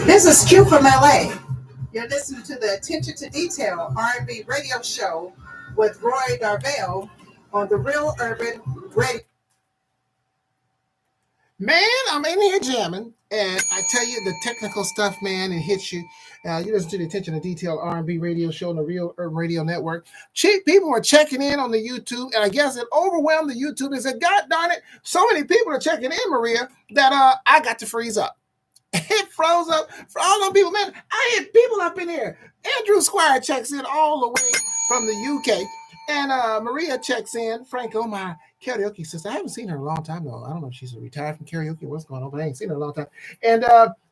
This is Q from LA. You're listening to the Attention to Detail R&B radio show with Roy Darvell on the Real Urban Radio. Man, I'm in here jamming, and I tell you the technical stuff, man, it hits you. You listen to the Attention to Detail R&B radio show on the Real Urban Radio Network. People were checking in on the YouTube, and I guess it overwhelmed the YouTube and said, God darn it, so many people are checking in, Maria, that I got to freeze up. It froze up for all those people, man. I had people up in here. Andrew Squire checks in all the way from the UK. And Maria checks in. Franco, my karaoke sister. I haven't seen her in a long time, though. I don't know if she's retired from karaoke or what's going on, but I ain't seen her in a long time. And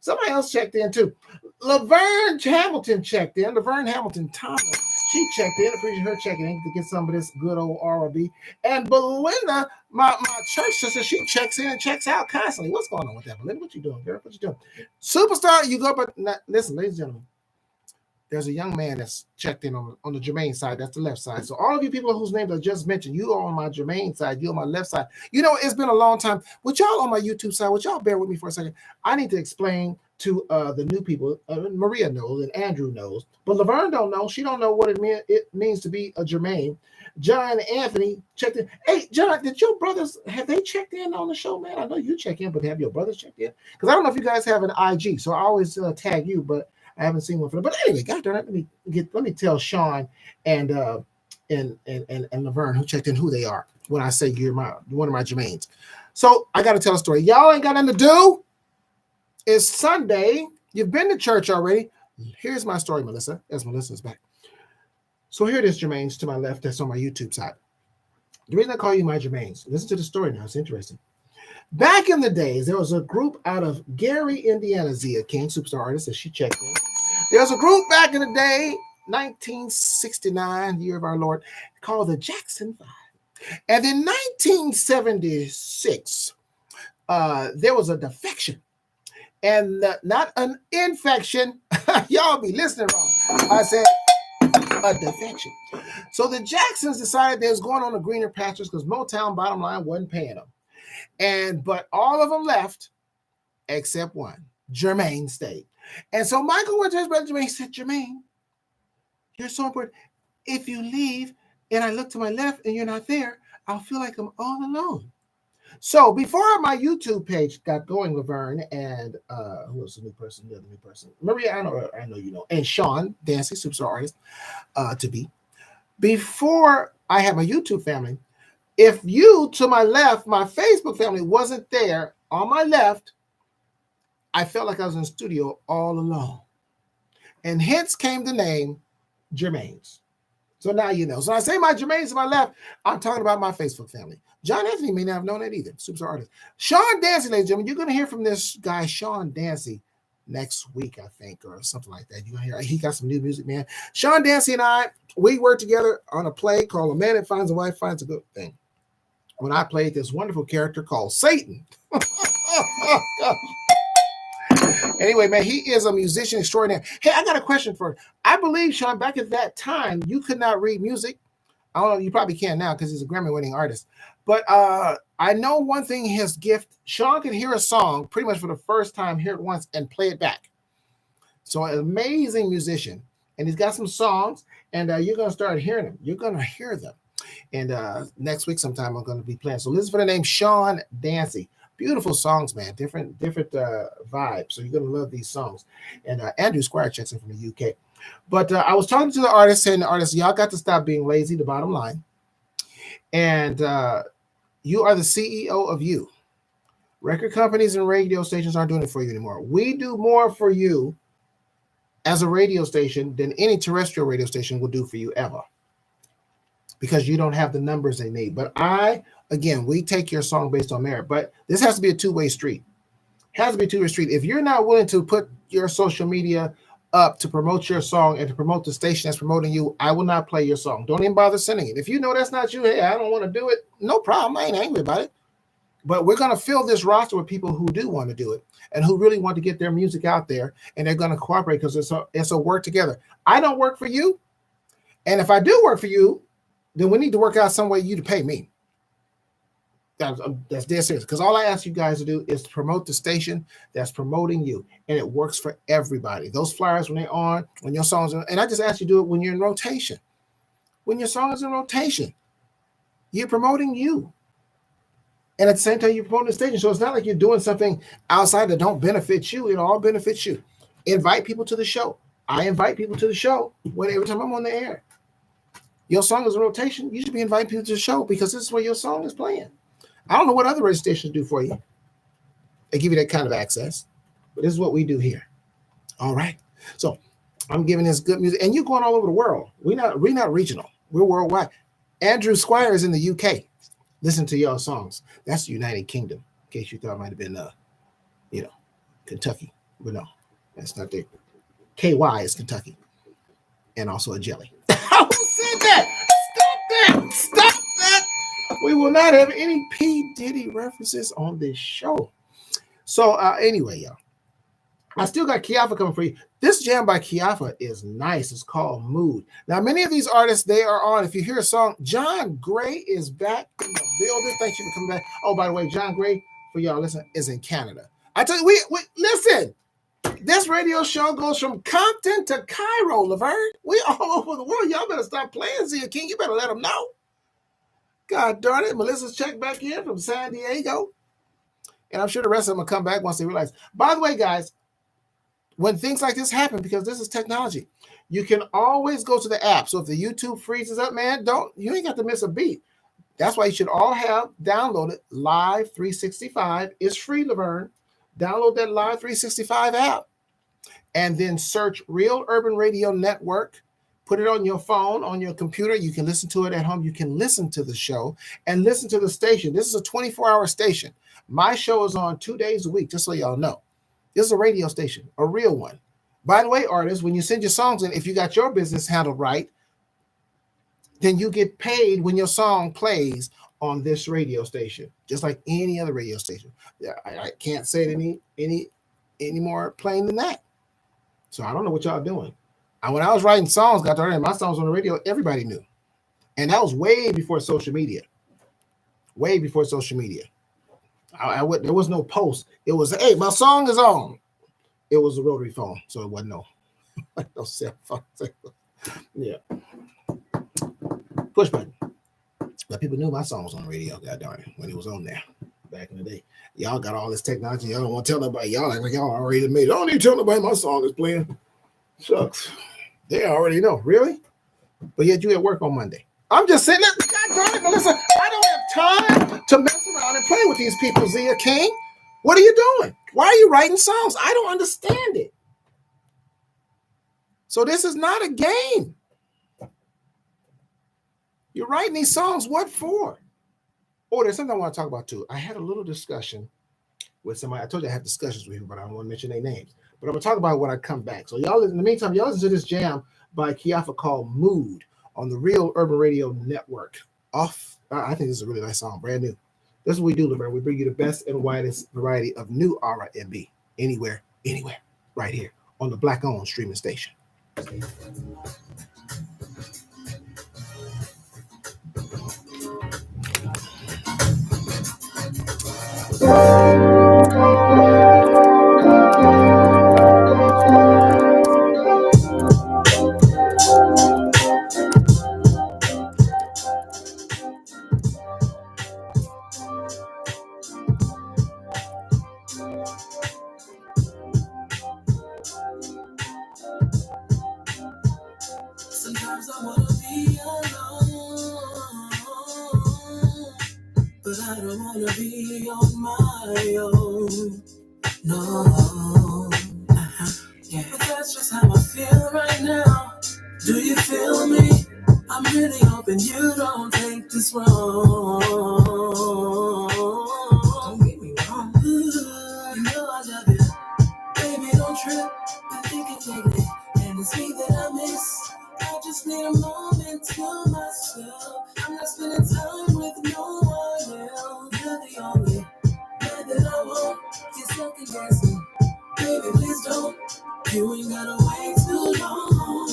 somebody else checked in, too. Laverne Hamilton checked in. Laverne Hamilton Thomas. She checked in. Appreciate her checking in to get some of this good old R&B. And Belinda, my church sister, she checks in and checks out constantly. What's going on with that, Belinda? What you doing, girl? What you doing? Superstar, you go, but listen, ladies and gentlemen. There's a young man that's checked in on the Jermaine side. That's the left side. So all of you people whose names I just mentioned, you are on my Jermaine side. You're on my left side. You know, it's been a long time. Would y'all on my YouTube side, would y'all bear with me for a second? I need to explain to the new people. Maria knows and Andrew knows. But Laverne don't know. She don't know what it means to be a Jermaine. John Anthony checked in. Hey, John, did your brothers, have they checked in on the show, man? I know you check in, but have your brothers checked in? Because I don't know if you guys have an IG. So I always tag you, but I haven't seen one for them. But anyway, God darn it, let me tell Sean and Laverne who checked in who they are when I say you're one of my Jermaines. So I got to tell a story. Y'all ain't got nothing to do. It's Sunday. You've been to church already. Here's my story, Melissa, as Melissa's back. So here it is, Jermaines, to my left. That's on my YouTube side. The reason I call you my Jermaines, listen to the story now. It's interesting. Back in the days, there was a group out of Gary, Indiana, Zia King, superstar artist, as she checked in. There was a group back in the day, 1969, year of our Lord, called the Jackson Five. And in 1976, there was a defection. And not an infection. Y'all be listening wrong. I said a defection. So the Jacksons decided they was going on the greener pastures because Motown, bottom line, wasn't paying them. But all of them left except one. Jermaine stayed. And so Michael went to his brother Jermaine and said, Jermaine, you're so important. If you leave and I look to my left and you're not there, I'll feel like I'm all alone. So before my YouTube page got going, Laverne and who was the new person? The other new person. Maria, I know you know. And Sean Dancy, superstar artist, to be. Before I had my YouTube family, if you, to my left, my Facebook family wasn't there on my left, I felt like I was in the studio all alone. And hence came the name Jermaines. So now you know. So I say my Jermaines to my left, I'm talking about my Facebook family. John Anthony may not have known that either, superstar artist. Sean Dancy, ladies and gentlemen, you're going to hear from this guy, Sean Dancy, next week, I think, or something like that. You're going to hear, he got some new music, man. Sean Dancy and I, we worked together on a play called A Man That Finds a Wife Finds a Good Thing. When I played this wonderful character called Satan. Anyway, man, he is a musician extraordinaire. Hey, I got a question for you. I believe, Sean, back at that time, you could not read music. I don't know, you probably can now because he's a Grammy-winning artist. But I know one thing, his gift, Sean can hear a song pretty much for the first time, hear it once, and play it back. So an amazing musician. And he's got some songs, and you're going to start hearing them. You're going to hear them. And next week sometime I'm going to be playing. So listen for the name Sean Dancy. Beautiful songs, man. Different vibes. So you're going to love these songs. And Andrew Squire checks in from the UK. But I was talking to the artist, saying the artist, y'all got to stop being lazy, the bottom line. And you are the CEO of you. Record companies and radio stations aren't doing it for you anymore. We do more for you as a radio station than any terrestrial radio station will do for you ever, because you don't have the numbers they need. But we take your song based on merit, but this has to be a two-way street. It has to be a two-way street. If you're not willing to put your social media up to promote your song and to promote the station that's promoting you, I will not play your song. Don't even bother sending it. If you know that's not you, hey, I don't want to do it, no problem. I ain't angry about it. But we're going to fill this roster with people who do want to do it and who really want to get their music out there, and they're going to cooperate because it's a work together. I don't work for you. And if I do work for you, then we need to work out some way you to pay me. That's dead serious. Because all I ask you guys to do is to promote the station that's promoting you. And it works for everybody. Those flyers, when they're on, when your song's on, and I just ask you to do it when you're in rotation. When your song is in rotation, you're promoting you. And at the same time, you're promoting the station. So it's not like you're doing something outside that don't benefit you. It all benefits you. Invite people to the show. I invite people to the show every time I'm on the air. Your song is in rotation. You should be inviting people to the show because this is where your song is playing. I don't know what other radio stations do for you. They give you that kind of access. But this is what we do here. All right. So I'm giving this good music. And you're going all over the world. We're not regional. We're worldwide. Andrew Squire is in the UK. Listen to your songs. That's the United Kingdom. In case you thought it might have been, Kentucky. But no, that's not there. KY is Kentucky. And also a jelly. Who said that? Stop that. We will not have any P. Diddy references on this show. So anyway, y'all, I still got Kiafa coming for you. This jam by Kiafa is nice. It's called Mood. Now, many of these artists, they are on. If you hear a song, John Gray is back in the building. Thank you for coming back. Oh, by the way, John Gray, for y'all listen, is in Canada. I tell you, we listen. This radio show goes from Compton to Cairo, Laverne. We all over the world. Y'all better stop playing, Zia King. You better let them know. God darn it. Melissa's checked back in from San Diego. And I'm sure the rest of them will come back once they realize. By the way, guys, when things like this happen, because this is technology, you can always go to the app. So if the YouTube freezes up, man, you ain't got to miss a beat. That's why you should all have downloaded Live 365. It's free, Laverne. Download that Live 365 app and then search Real Urban Radio Network. Put it on your phone, on your computer. You can listen to it at home. You can listen to the show and listen to the station. This is a 24-hour station. My show is on 2 days a week, just so y'all know. This is a radio station, a real one. By the way, artists, when you send your songs in, if you got your business handled right, then you get paid when your song plays on this radio station, just like any other radio station. I can't say it any more plain than that. So I don't know what y'all doing. When I was writing songs, my songs on the radio, everybody knew. And that was way before social media. Way before social media. There was no post. It was, hey, my song is on. It was a rotary phone, so it wasn't no cell phone. Yeah. Push button. But people knew my song was on the radio, god darn it, when it was on there back in the day. Y'all got all this technology. Y'all don't want to tell nobody. Y'all like y'all already made it. I don't need to tell nobody my song is playing. Shucks. They already know. Really? But yet you at work on Monday. I'm just sitting there. God darn it, Melissa. I don't have time to mess around and play with these people, Zia King. What are you doing? Why are you writing songs? I don't understand it. So this is not a game. You're writing these songs. What for? Oh, there's something I want to talk about too. I had a little discussion with somebody. I told you I had discussions with people, but I don't want to mention their names. But I'm going to talk about it when I come back. So y'all, in the meantime, y'all listen to this jam by Kiafa called Mood on the Real Urban Radio Network. I think this is a really nice song, brand new. This is what we do, Laverne. We bring you the best and widest variety of new R&B. Anywhere, right here on the Black-owned streaming station. Sometimes I wanna be alone, but I don't wanna be on my own. No, yeah, but that's just how I feel right now. Do you feel me? I'm really hoping you don't take this wrong. Don't get me wrong. You know I love you. Baby, don't trip. I think it's ugly. And it's me that I miss. I just need a moment to myself. I'm not spending time with no one else. You're the only man that I want. You're second guessing. Baby, please don't. You ain't gotta wait too long.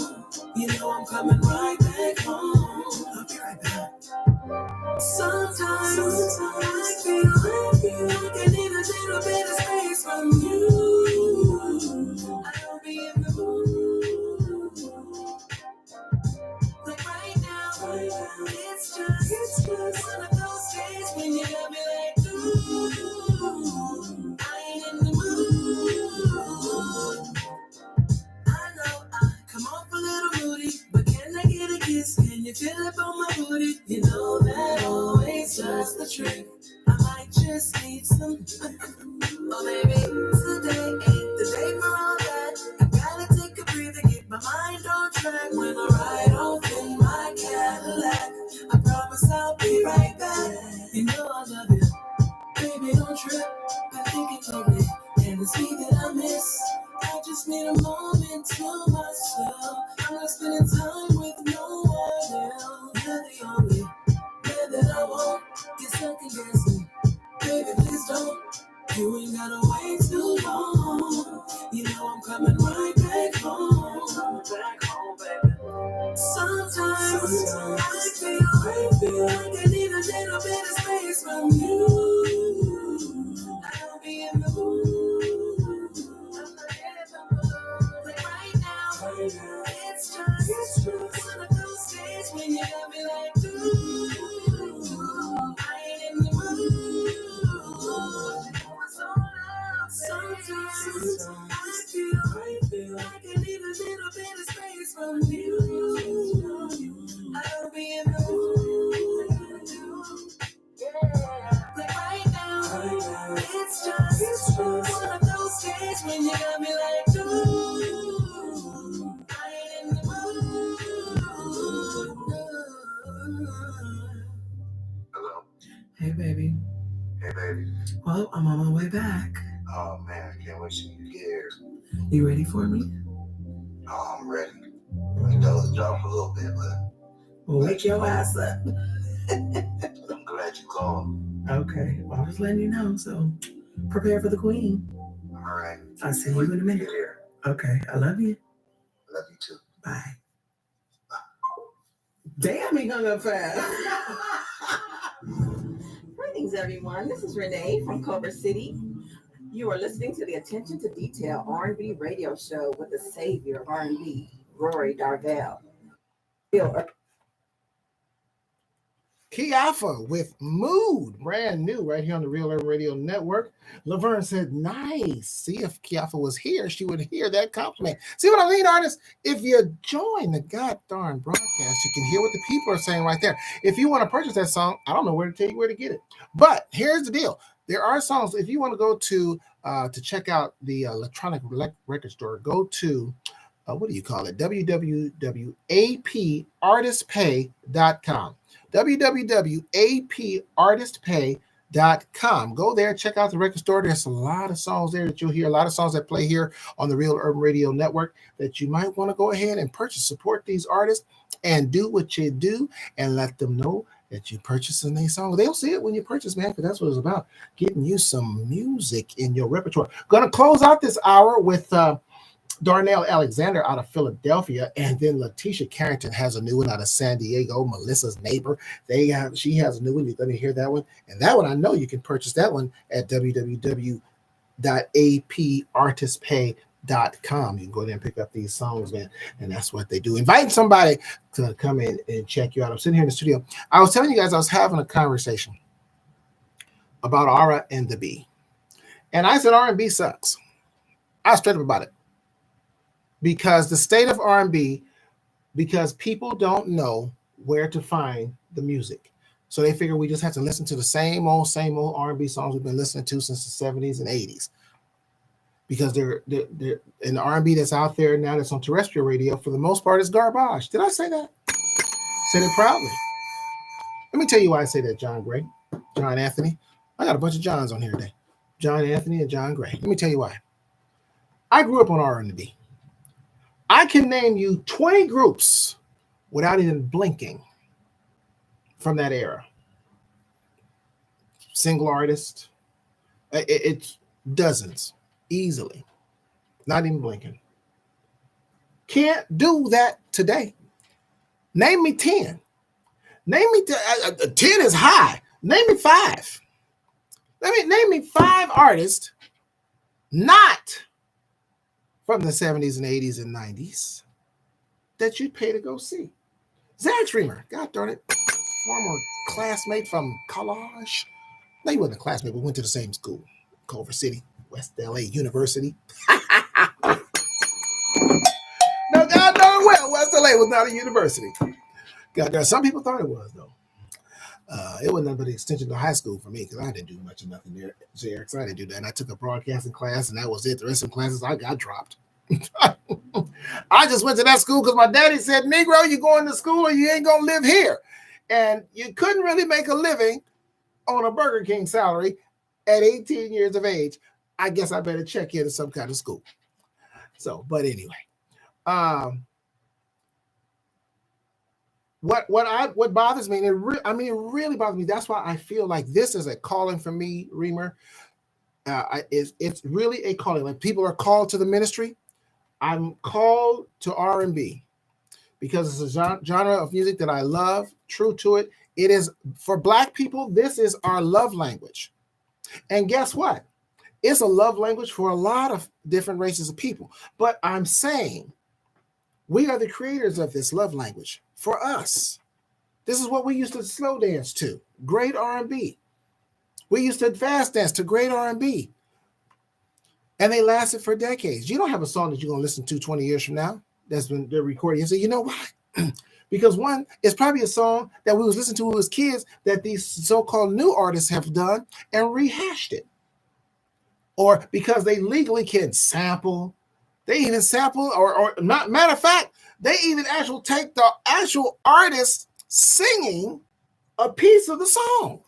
You know I'm coming right back home. I'll be right back. Sometimes I feel like I need a little bit of space from you. I'll be in the mood. Like right now, it's just one of those days when you got me like, ooh, I ain't in the mood. I know I come off a little moody, but can I get a kiss? Can you feel it on my booty? You know that always does the trick. I might just need some. Oh baby, today ain't the day for all that. I gotta take a breather, get my mind on track. When I ride off in my Cadillac, I promise I'll be right back. You know I love you, baby, don't trip. I think it's lovely, and it's me that I miss. I just need a moment to myself. I'm not spending time with no one else. You're the only man that I want. You're second guessing. Baby, please don't. You ain't gotta wait too long. You know I'm coming right back home. Back home, baby. Sometimes I feel like I need a little bit of space from you. I'll be in the mood. Like right now, it's just one of those days when you got me like, ooh, I ain't in the mood. Sometimes I feel like I need a little bit of space from you. I'll be in the mood. Like right now, it's just one of those days when you got me like, ooh, I ain't in the mood. Hello. Hey, baby. Hey, baby. Well, I'm on my way back. Oh, man, I can't wait till you get here. You ready for me? Oh, I'm ready. My nose dropped a little bit, but... Well, wake your ass up. I'm glad you called. Okay, well, I was letting you know, so prepare for the queen. All right. I'll see you in a minute. Here. Okay, I love you. Love you too. Bye. Damn, he hung up fast. Greetings, everyone. This is Renee from Culver City. You are listening to the Attention to Detail R&B radio show with the savior of R&B, Rory Darvell. Kiafa with Mood, brand new, right here on the Real Urban Radio Network. Laverne said, nice. See, if Kiafa was here, she would hear that compliment. See what I mean, artists? If you join the goddamn broadcast, you can hear what the people are saying right there. If you want to purchase that song, I don't know where to tell you where to get it. But here's the deal. There are songs, if you want to go to check out the electronic record store, go to, what do you call it? www.apartistpay.com. www.apartistpay.com. Go there, check out the record store. There's a lot of songs there that you'll hear, a lot of songs that play here on the Real Urban Radio Network that you might want to go ahead and purchase. Support these artists and do what you do and let them know that you're purchasing their song. They'll see it when you purchase, man, because that's what it's about, getting you some music in your repertoire. Going to close out this hour with Darnell Alexander out of Philadelphia, and then Letitia Carrington has a new one out of San Diego. Melissa's neighbor, she has a new one. You're going to hear that one, and that one I know you can purchase that one at www.apartistpay.com. You can go there and pick up these songs, man, and that's what they do. Invite somebody to come in and check you out. I'm sitting here in the studio. I was telling you guys I was having a conversation about Aura and the Bee, and I said R&B sucks. I was straight up about it. Because the state of R&B, because people don't know where to find the music. So they figure we just have to listen to the same old R&B songs we've been listening to since the 70s and 80s. Because they're in the R&B that's out there now that's on terrestrial radio, for the most part, is garbage. Did I say that? Said it proudly. Let me tell you why I say that, John Gray, John Anthony. I got a bunch of Johns on here today. John Anthony and John Gray. Let me tell you why. I grew up on R&B. I can name you 20 groups without even blinking from that era. Single artist. It's dozens, easily. Not even blinking. Can't do that today. Name me 10. Name me 10 is high. Name me 5. Name me 5 artists not from the 70s and 80s and 90s that you'd pay to go see. Zach Dreamer, God darn it, former classmate from college. No, he wasn't a classmate. We went to the same school, Culver City, West LA University. No, God darn well, West LA was not a university. God darn, some people thought it was, though. It wasn't nothing but an extension to high school for me, because I didn't do much of nothing there, JX. So I didn't do that. And I took a broadcasting class, and that was it. The rest of the classes, I got dropped. I just went to that school because my daddy said, Negro, you going to school or you ain't going to live here. And you couldn't really make a living on a Burger King salary at 18 years of age. I guess I better check into some kind of school. So, but anyway. What bothers me, and it really bothers me. That's why I feel like this is a calling for me, Reamer. It's really a calling. Like, people are called to the ministry. I'm called to R&B because it's a genre of music that I love. True to it. It is, for Black people, this is our love language. And guess what? It's a love language for a lot of different races of people. But I'm saying we are the creators of this love language. For us, this is what we used to slow dance to, great R&B. We used to fast dance to great R&B. And they lasted for decades. You don't have a song that you're going to listen to 20 years from now that's been recorded. You say, you know why? Because one, it's probably a song that we was listening to as kids that these so-called new artists have done and rehashed it. Or because they legally can sample. They even sample, or not, matter of fact, they even actually take the actual artist singing a piece of the song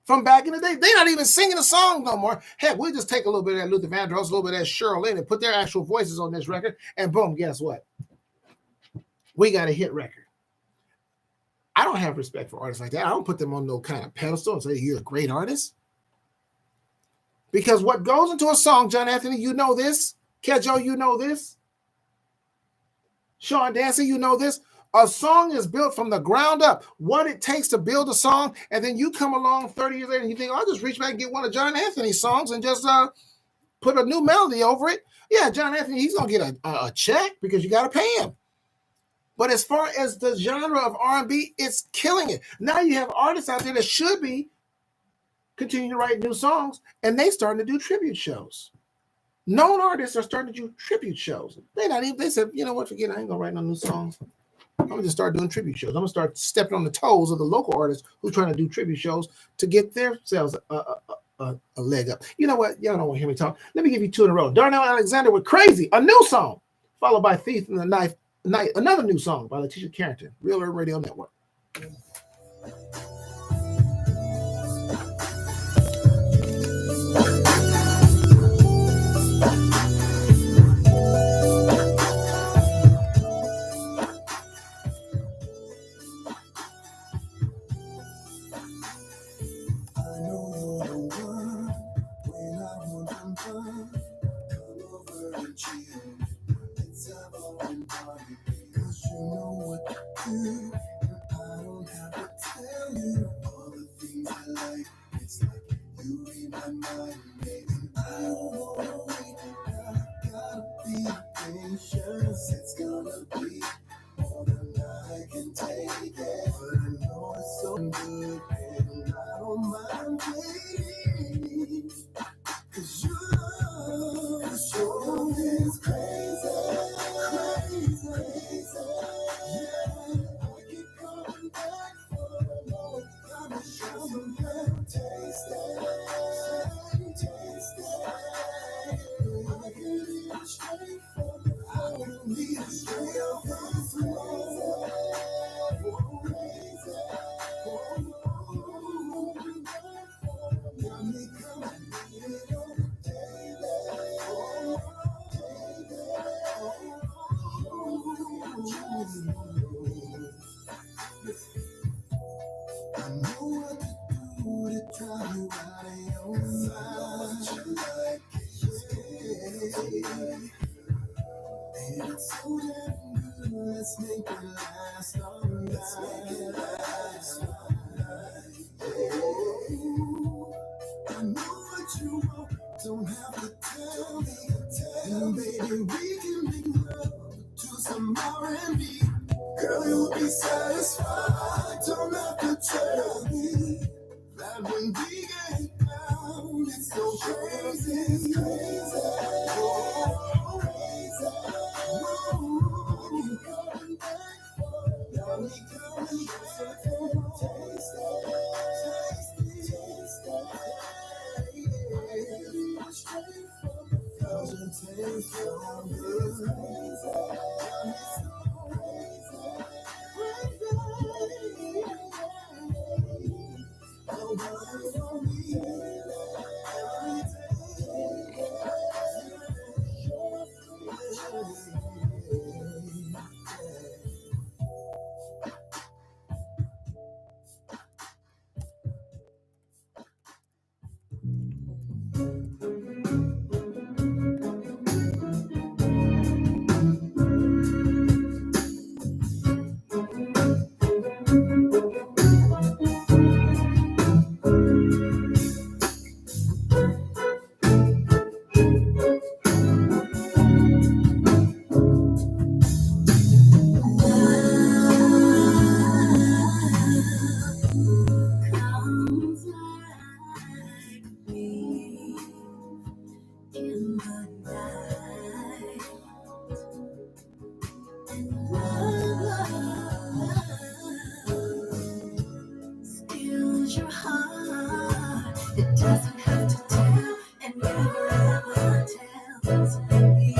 from back in the day. They're not even singing the song no more. Heck, we'll just take a little bit of that Luther Vandross, a little bit of that Cheryl Lynn, and put their actual voices on this record, and boom, guess what? We got a hit record. I don't have respect for artists like that. I don't put them on no kind of pedestal and say, you're a great artist. Because what goes into a song, John Anthony, you know this. Kedjo, you know this. Sean Dancy, you know this. A song is built from the ground up. What it takes to build a song, and then you come along 30 years later and you think, I'll just reach back and get one of John Anthony's songs and just put a new melody over it. Yeah, John Anthony, he's going to get a check because you got to pay him. But as far as the genre of R&B, it's killing it. Now you have artists out there that should be continuing to write new songs, and they starting to do tribute shows. Known artists are starting to do tribute shows. They said, you know what, forget it, I ain't gonna write no new songs. I'm gonna just start doing tribute shows. I'm gonna start stepping on the toes of the local artists who are trying to do tribute shows to get themselves a leg up. You know what? Y'all don't want to hear me talk. Let me give you 2 in a row. Darnell Alexander with Crazy, a new song, followed by Thief in the Night, another new song by Letitia Carrington, Real Urban Radio Network. patience. It's gonna be more than I can take it. But I know it's so good, and I don't mind waiting. 'Cause your love sure is crazy, crazy, crazy. Yeah, I keep coming back for more. Gotta show them how to taste it, taste it. I get it straight from the heart. I need it straight up from the floor. Crazy, oh, got me coming, need it on the daily. Oh, I know what to do to drive you out of your mind. You like it, yeah. And it's so damn good. Let's make it last all night. Let's make it last all night. Yeah. I know what you want. Don't have to tell me. And baby, we can make love to some R&B. Girl, you'll be satisfied. Don't have to tell me that when we get down, it's so crazy, it's crazy. Oh, crazy. Oh, you coming back for got me coming back for taste it, taste it. Yeah, straight from the thousand tastes so good. Got me so crazy. Comes like me in the night, and love steals your heart. It doesn't have to tell, and never ever tells you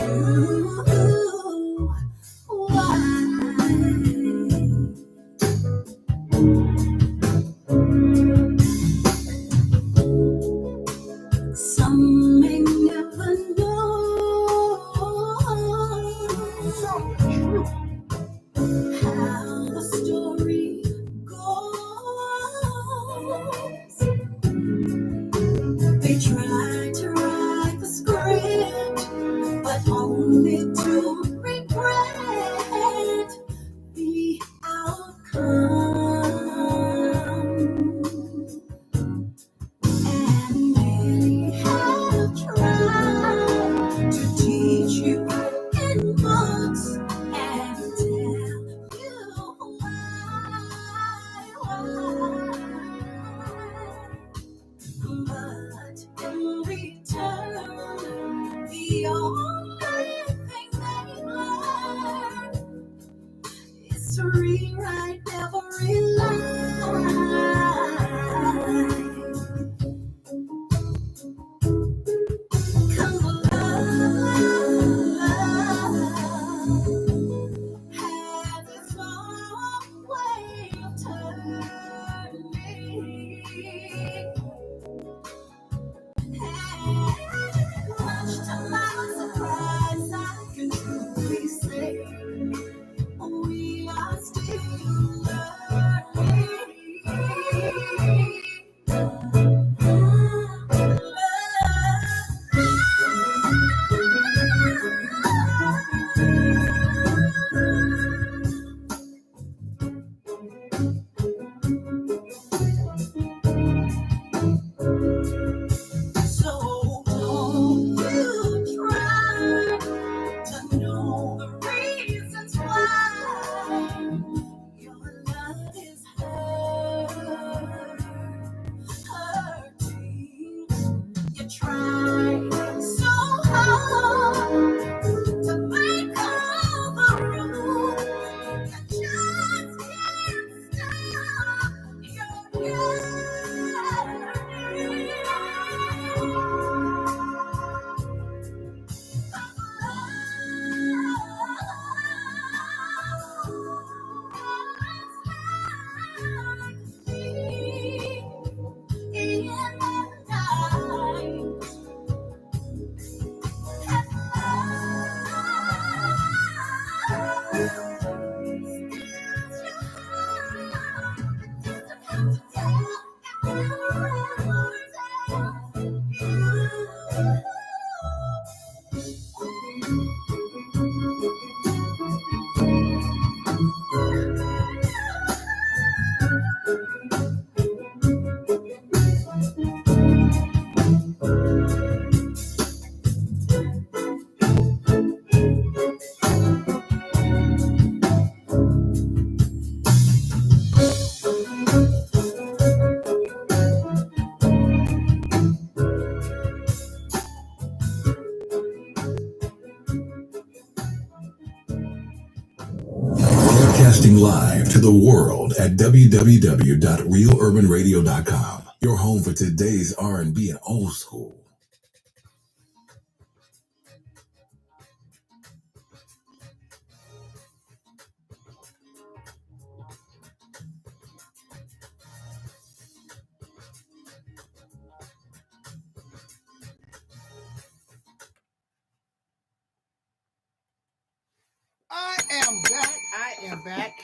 why. Some may never know how the story goes. They try to write the script, but only to regret the outcome. And many have tried to teach you in books and tell you why. But in return, the only thing they learn is to rewrite every line. 'Cause love has its own way of turning. Much to my surprise, I can truly say we are still Broadcasting live to the world at www.realurbanradio.com. Your home for today's R&B and old school. I am back.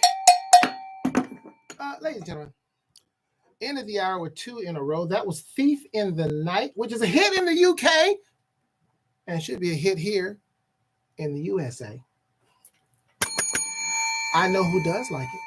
Ladies and gentlemen, end of the hour with 2 in a row. That was Thief in the Night, which is a hit in the UK and should be a hit here in the USA. I know who does like it.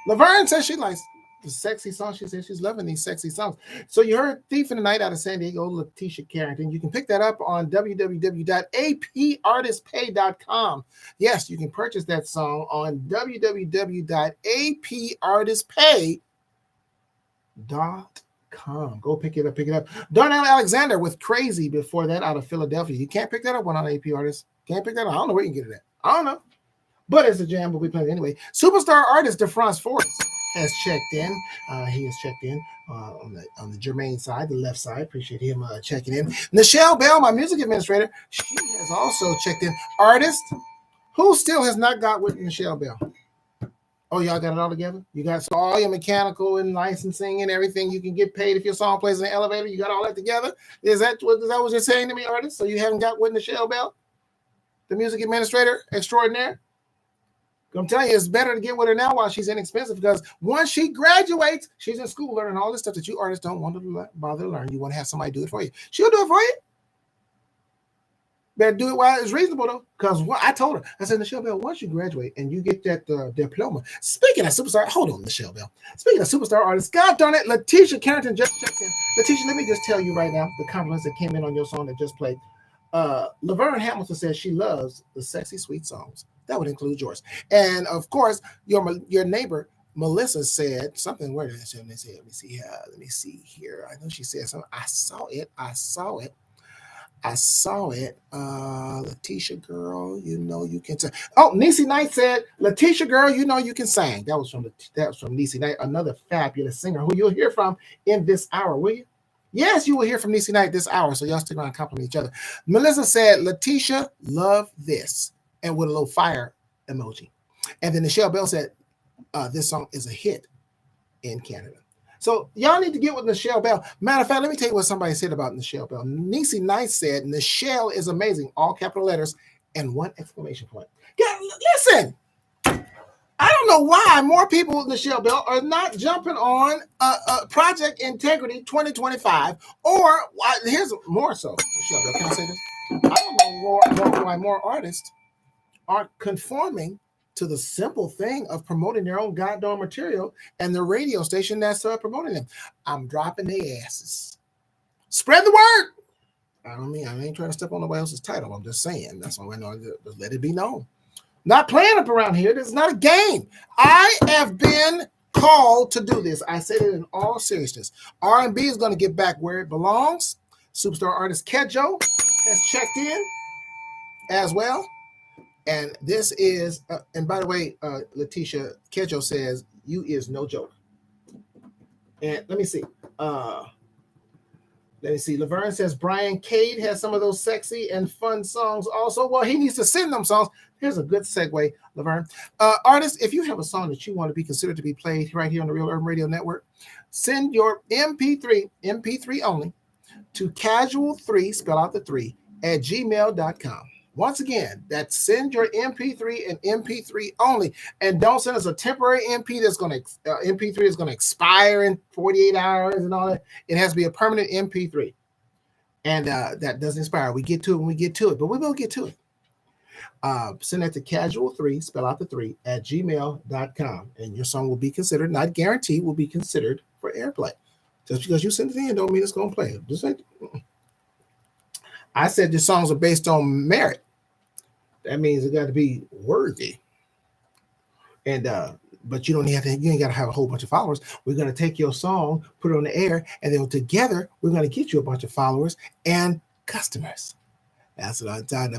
Laverne says she likes the sexy songs. She says she's loving these sexy songs. So you heard Thief in the Night out of San Diego, Letitia Carrington. You can pick that up on www.apartistpay.com. Yes, you can purchase that song on www.apartistpay.com. Go pick it up. Darnell Alexander with Crazy before that out of Philadelphia. You can't pick that up on AP Artists. Can't pick that up. I don't know where you can get it at. I don't know. But it's a jam, but we play it anyway. Superstar artist DeFrance Forrest has checked in. He has checked in on the Jermaine side, the left side. Appreciate him checking in. Nichelle Bell, my music administrator, she has also checked in. Artist, who still has not got with Nichelle Bell? Oh, y'all got it all together? You got so all your mechanical and licensing and everything. You can get paid if your song plays in the elevator. You got all that together? Is that what you're saying to me, artist? So you haven't got with Nichelle Bell, the music administrator extraordinaire? I'm telling you, it's better to get with her now while she's inexpensive, because once she graduates, she's in school learning all this stuff that you artists don't want to bother to learn. You want to have somebody do it for you. She'll do it for you. Better do it while it's reasonable, though, because I told her, I said, Nichelle Bell, once you graduate and you get that diploma, speaking of superstar, hold on, Nichelle Bell. Speaking of superstar artists, God darn it, Letitia Carrington just checked in. Letitia, let me just tell you right now, the compliments that came in on your song that just played. Laverne Hamilton says she loves the sexy, sweet songs. That would include yours. And of course, your neighbor, Melissa, said something. Where did I say? Let me see here. I know she said something. I saw it. Letitia girl, you know you can sing. Oh, Niecy Knight said, Letitia girl, you know you can sing. That was from Niecy Knight, another fabulous singer who you'll hear from in this hour, will you? Yes, you will hear from Niecy Knight this hour, so y'all stick around and compliment each other. Melissa said, Letitia, love this, and with a little fire emoji. And then Nichelle Bell said, this song is a hit in Canada. So y'all need to get with Nichelle Bell. Matter of fact, let me tell you what somebody said about Nichelle Bell. Niecy Knight said, Nichelle is amazing, all capital letters, and 1 exclamation point. Listen, I don't know why more people with Nichelle Bell are not jumping on Project Integrity 2025, or here's more so, Nichelle Bell, can I say this? I don't know why more artists aren't conforming to the simple thing of promoting their own goddamn material and the radio station that's promoting them. I'm dropping their asses. Spread the word. I ain't trying to step on nobody else's title. I'm just saying. That's all I know. Just let it be known. Not playing up around here. This is not a game. I have been called to do this. I said it in all seriousness. R&B is going to get back where it belongs. Superstar artist Kedjo has checked in as well. And this is, and by the way, Letitia, Kedjo says, you is no joke. And let me see. Laverne says Brian Cade has some of those sexy and fun songs also. Well, he needs to send them songs. Here's a good segue, Laverne. Artists, if you have a song that you want to be considered to be played right here on the Real Urban Radio Network, send your MP3 only, to casual3, spell out the 3, at gmail.com. Once again, that's send your MP3 and MP3 only, and don't send us a temporary MP MP3 is going to expire in 48 hours and all that. It has to be a permanent MP3, and that doesn't expire. We get to it when we get to it, but we will get to it. Send that to casual3, spell out the 3, at gmail.com. And your song will be considered, not guaranteed, will be considered for airplay. Just because you send it in don't mean it's going to play. I said your songs are based on merit. That means it got to be worthy. And but you ain't got to have a whole bunch of followers. We're going to take your song, put it on the air, and then together we're going to get you a bunch of followers and customers. That's what I'm talking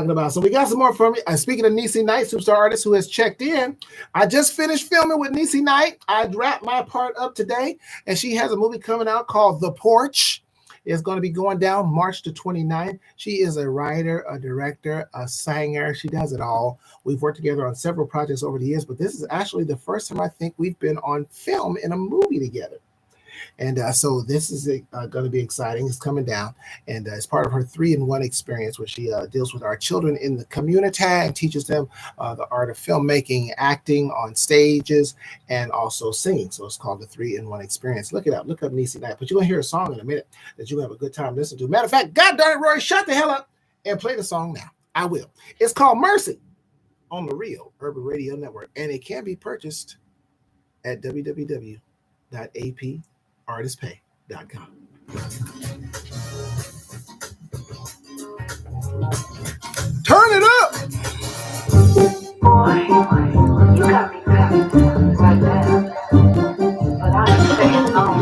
about. So we got some more from you. Speaking of Niecy Knight, superstar artist who has checked in, I just finished filming with Niecy Knight. I wrapped my part up today, and she has a movie coming out called The Porch. It's going to be going down March the 29th. She is a writer, a director, a singer. She does it all. We've worked together on several projects over the years, but this is actually the first time I think we've been on film in a movie together. And so this is going to be exciting. It's coming down. And it's part of her 3-in-1 experience where she deals with our children in the community and teaches them the art of filmmaking, acting on stages, and also singing. So it's called the 3-in-1 experience. Look it up. Look up Niecy Knight. But you're going to hear a song in a minute that you'll have a good time listening to. Matter of fact, God darn it, Roy, shut the hell up and play the song now. I will. It's called Mercy on the Real Urban Radio Network. And it can be purchased at www.apartistpay.com. Turn it up! Boy, you got me back right there. But I ain't staying long.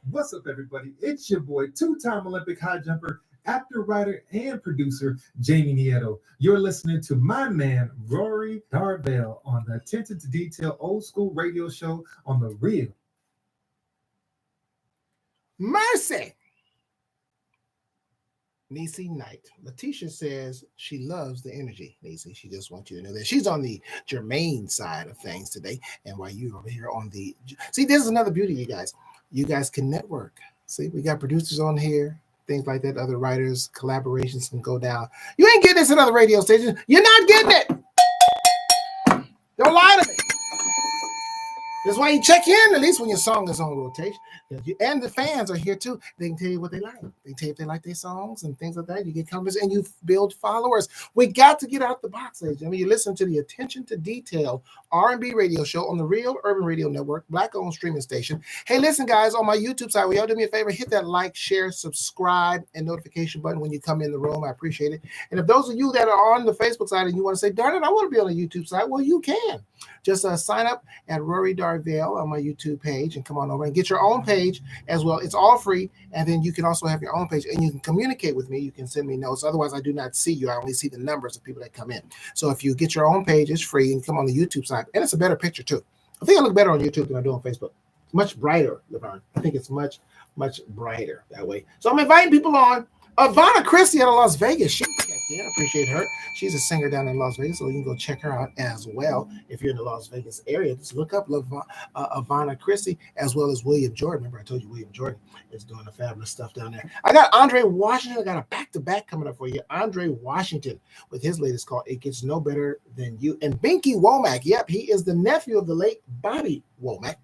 What's up, everybody? It's your boy, two-time Olympic high jumper, actor, writer, and producer, Jamie Nieto. You're listening to my man, Rory Darvell, on the Attention to Detail old school radio show on The Real. Mercy. Niecy Knight. Letitia says she loves the energy. Niecy, she just wants you to know that she's on the Jermaine side of things today. And while you're over here on the... See, this is another beauty, you guys. You guys can network. See, we got producers on here, things like that, other writers, collaborations can go down. You ain't getting this at other radio stations. You're not getting it. Don't lie to me. That's why you check in at least when your song is on rotation. And the fans are here too. They can tell you what they like. They can tell you if they like their songs and things like that. You get comments and you build followers. We got to get out the box, ladies and gentlemen. You listen to the Attention to Detail R&B radio show on the Real Urban Radio Network, Black-owned streaming station. Hey, listen, guys, on my YouTube side, will y'all do me a favor? Hit that like, share, subscribe, and notification button when you come in the room. I appreciate it. And if those of you that are on the Facebook side and you want to say, darn it, I want to be on the YouTube side, well, you can. Just sign up at Rory Darvell on my YouTube page and come on over and get your own page as well. It's all free. And then you can also have your own page and you can communicate with me. You can send me notes. Otherwise, I do not see you. I only see the numbers of people that come in. So if you get your own page, it's free and come on the YouTube side. And it's a better picture too. I think I look better on YouTube than I do on Facebook. Much brighter, Laverne. I think it's much, much brighter that way. So I'm inviting people on. Ivana Christie out of Las Vegas. She checked in. I appreciate her. She's a singer down in Las Vegas, so you can go check her out as well. If you're in the Las Vegas area, just look up Ivana Christie as well as William Jordan. Remember, I told you William Jordan is doing the fabulous stuff down there. I got Andre Washington. I got a back-to-back coming up for you. Andre Washington with his latest called It Gets No Better Than You. And Binky Womack. Yep, he is the nephew of the late Bobby Womack.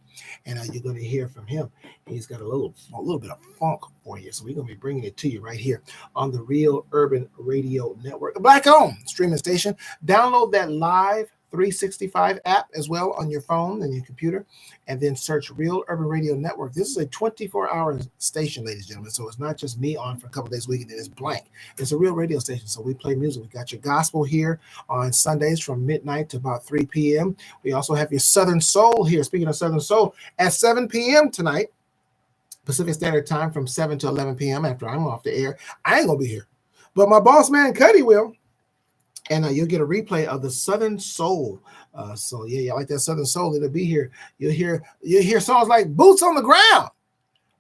And you're going to hear from him. He's got a little bit of funk for you. So we're going to be bringing it to you right here on the Real Urban Radio Network, a Black-owned streaming station. Download that Live 365 app as well on your phone and your computer, and then search Real Urban Radio Network. This is a 24-hour station, ladies and gentlemen. So it's not just me on for a couple days a week and then it's blank. It's a real radio station. So we play music. We got your gospel here on Sundays from midnight to about 3 p.m. We also have your Southern Soul here. Speaking of Southern Soul, at 7 p.m. tonight, Pacific Standard Time from 7 to 11 p.m. after I'm off the air. I ain't going to be here, but my boss man, Cuddy, will. And you'll get a replay of the Southern Soul. So yeah, you like that Southern Soul? It'll be here. You'll hear songs like "Boots on the Ground"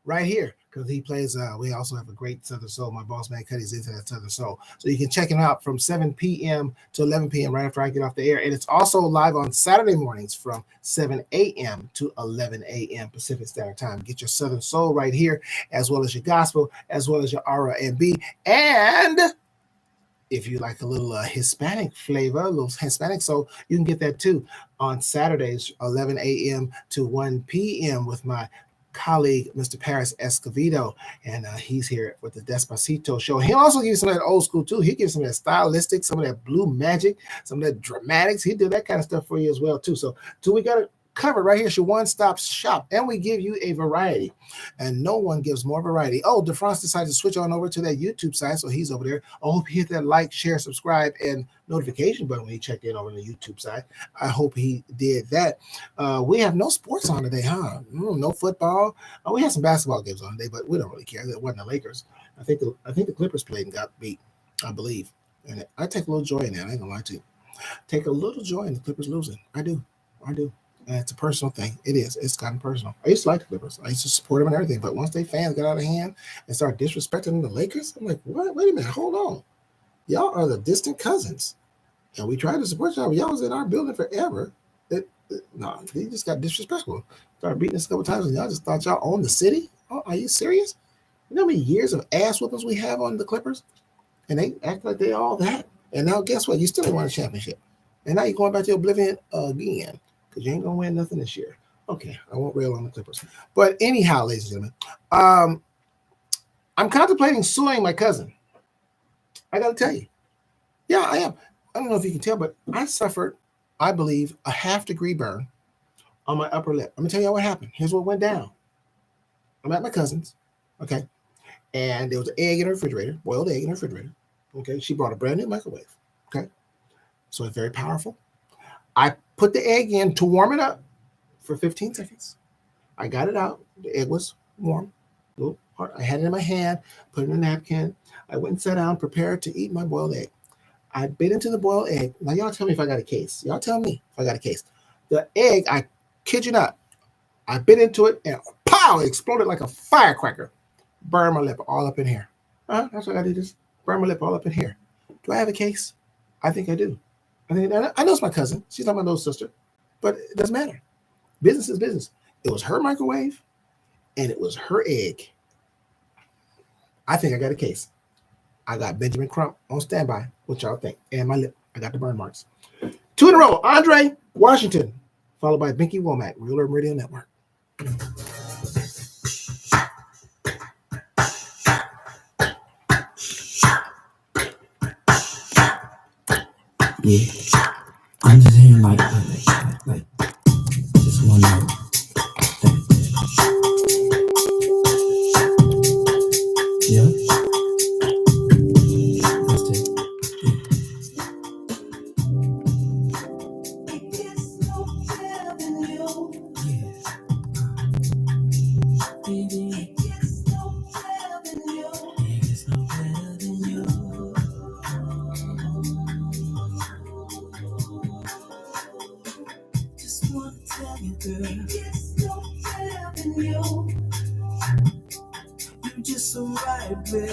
right here because he plays. We also have a great Southern Soul. My boss man Cuddy's into that Southern Soul, so you can check him out from 7 p.m. to 11 p.m. right after I get off the air. And it's also live on Saturday mornings from 7 a.m. to 11 a.m. Pacific Standard Time. Get your Southern Soul right here, as well as your gospel, as well as your R&B, and if you like a little Hispanic flavor, a little Hispanic soul, you can get that too on Saturdays, 11 a.m. to 1 p.m. with my colleague, Mr. Paris Escovedo, and he's here with the Despacito show. He'll also give you some of that old school too. He gives some of that stylistic, some of that blue magic, some of that dramatics. He did that kind of stuff for you as well too. So we got it covered right here. It's your one-stop shop, and we give you a variety, and no one gives more variety. Oh, DeFrance decided to switch on over to that YouTube side, so he's over there. I hope he hit that like, share, subscribe, and notification button when he checked in over on the YouTube side. I hope he did that. We have no sports on today, huh? No football. We had some basketball games on today, but we don't really care. It wasn't the Lakers. I think the Clippers played and got beat, I believe. And I take a little joy in that. I ain't gonna lie to you. Take a little joy in the Clippers losing. I do. It's a personal thing. It is. It's gotten personal. I used to like the Clippers. I used to support them and everything. But once they fans got out of hand and started disrespecting the Lakers, I'm like, what? Wait a minute. Hold on. Y'all are the distant cousins. And we tried to support y'all. Y'all was in our building forever. No, they just got disrespectful. Started beating us a couple times and y'all just thought y'all owned the city? Oh, are you serious? You know how many years of ass whoopings we have on the Clippers? And they act like they all that. And now guess what? You still didn't win a championship. And now you're going back to oblivion again. Because you ain't going to win nothing this year. Okay, I won't rail on the Clippers. But anyhow, ladies and gentlemen, I'm contemplating suing my cousin. I got to tell you. Yeah, I am. I don't know if you can tell, but I suffered, I believe, a half-degree burn on my upper lip. Let me tell you what happened. Here's what went down. I'm at my cousin's, okay? And there was an egg in her refrigerator, boiled egg in her refrigerator, okay? She brought a brand new microwave, okay? So it's very powerful. I put the egg in to warm it up for 15 seconds. I got it out. The egg was warm. Little hard. I had it in my hand, put it in a napkin. I went and sat down, prepared to eat my boiled egg. I bit into the boiled egg. Now, y'all tell me if I got a case. Y'all tell me if I got a case. The egg, I kid you not, I bit into it and pow, it exploded like a firecracker. Burned my lip all up in here. That's what I got to do. Just burn my lip all up in here. Do I have a case? I think I do. I know it's my cousin. She's not my little sister, but it doesn't matter. Business is business. It was her microwave, and it was her egg. I think I got a case. I got Benjamin Crump on standby. What y'all think? And my lip. I got the burn marks. 2 in a row. Andre Washington, followed by Binky Womack, Real Urban Radio Network. Yeah, I'm just hearing like just one note. Yeah. That's it.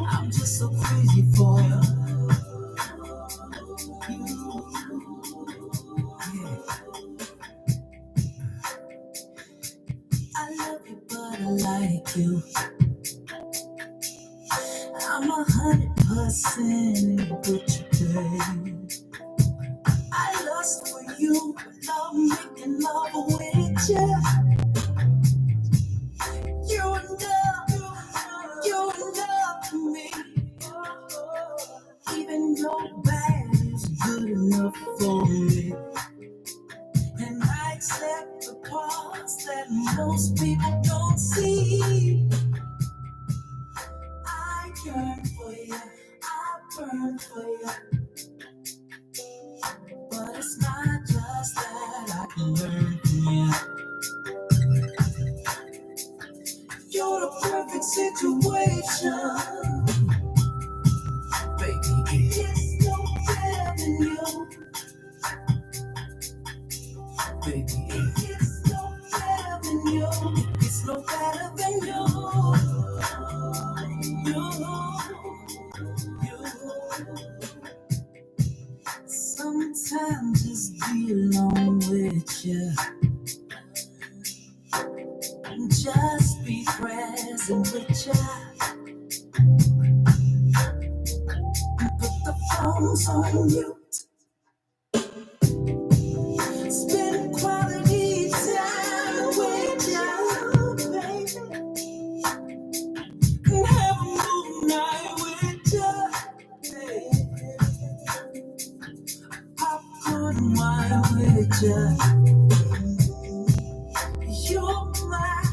I'm just so crazy for you. Yeah. I love you, but I like you. I'm 100% with you, babe. I lust for you, love making love with you. You're enough to me. Even your bad is good enough for me. And I accept the parts that most people don't see. I yearn for you, I burn for you. But it's not just that I can learn from you. You're the perfect situation, baby. It's no better than you, baby. It's no better than you. It's no better than you. You. Sometimes just be alone with you. Just be present with you. Put the phones on mute. Spend quality time with you, baby. And have a movie night with you, baby. Popcorn wine with you. You're my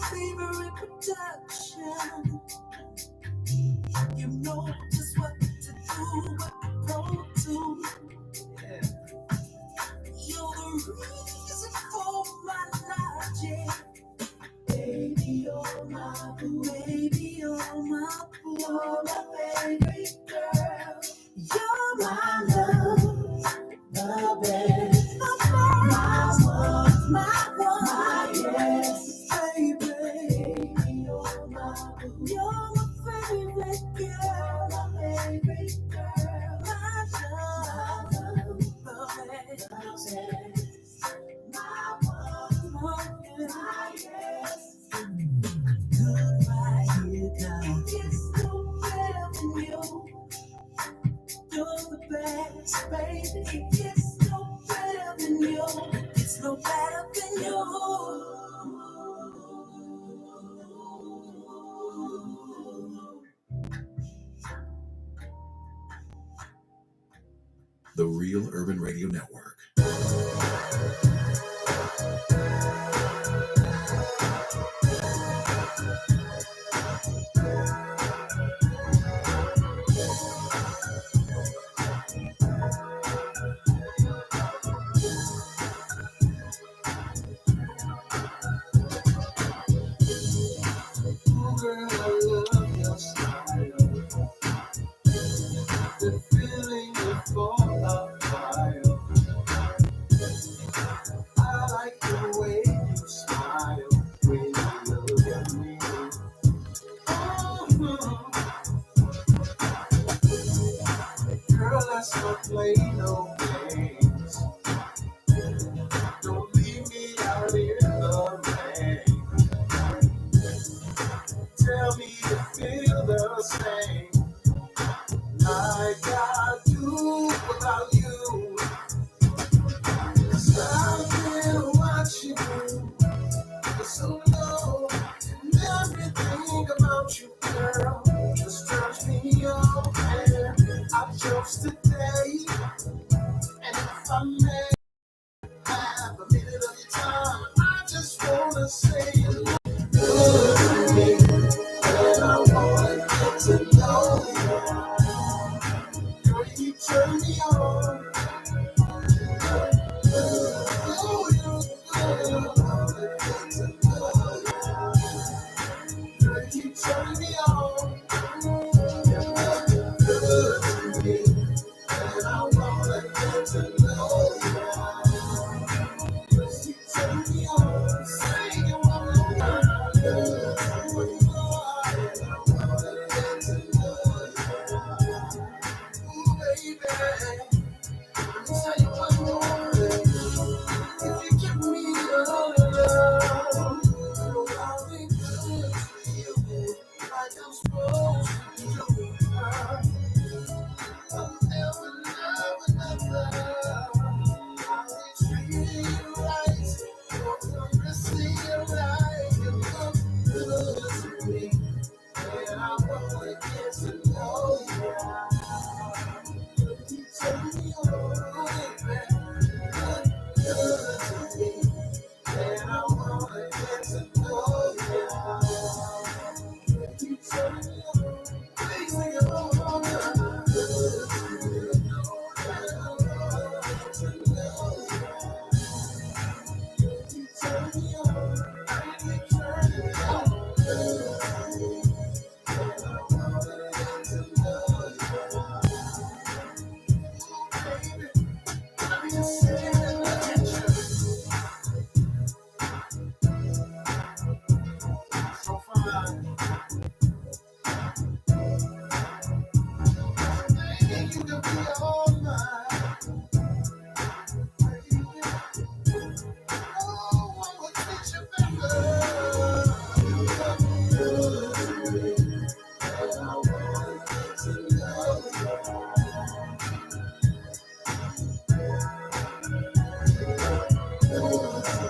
favorite production. You know just what to do, what to go to. Yeah. You're the reason for my logic. Baby, you're my boo. Baby, you're my boo. You're my favorite girl. You're my love, the best. My one, my yes, baby. You're my boo. You're my favorite girl, my favorite girl. My love, the best. My one, my yes. Good right here, girl. It's no better than you. You're the best, baby. It's no better than you. It's no better than you. The Real Urban Radio Network.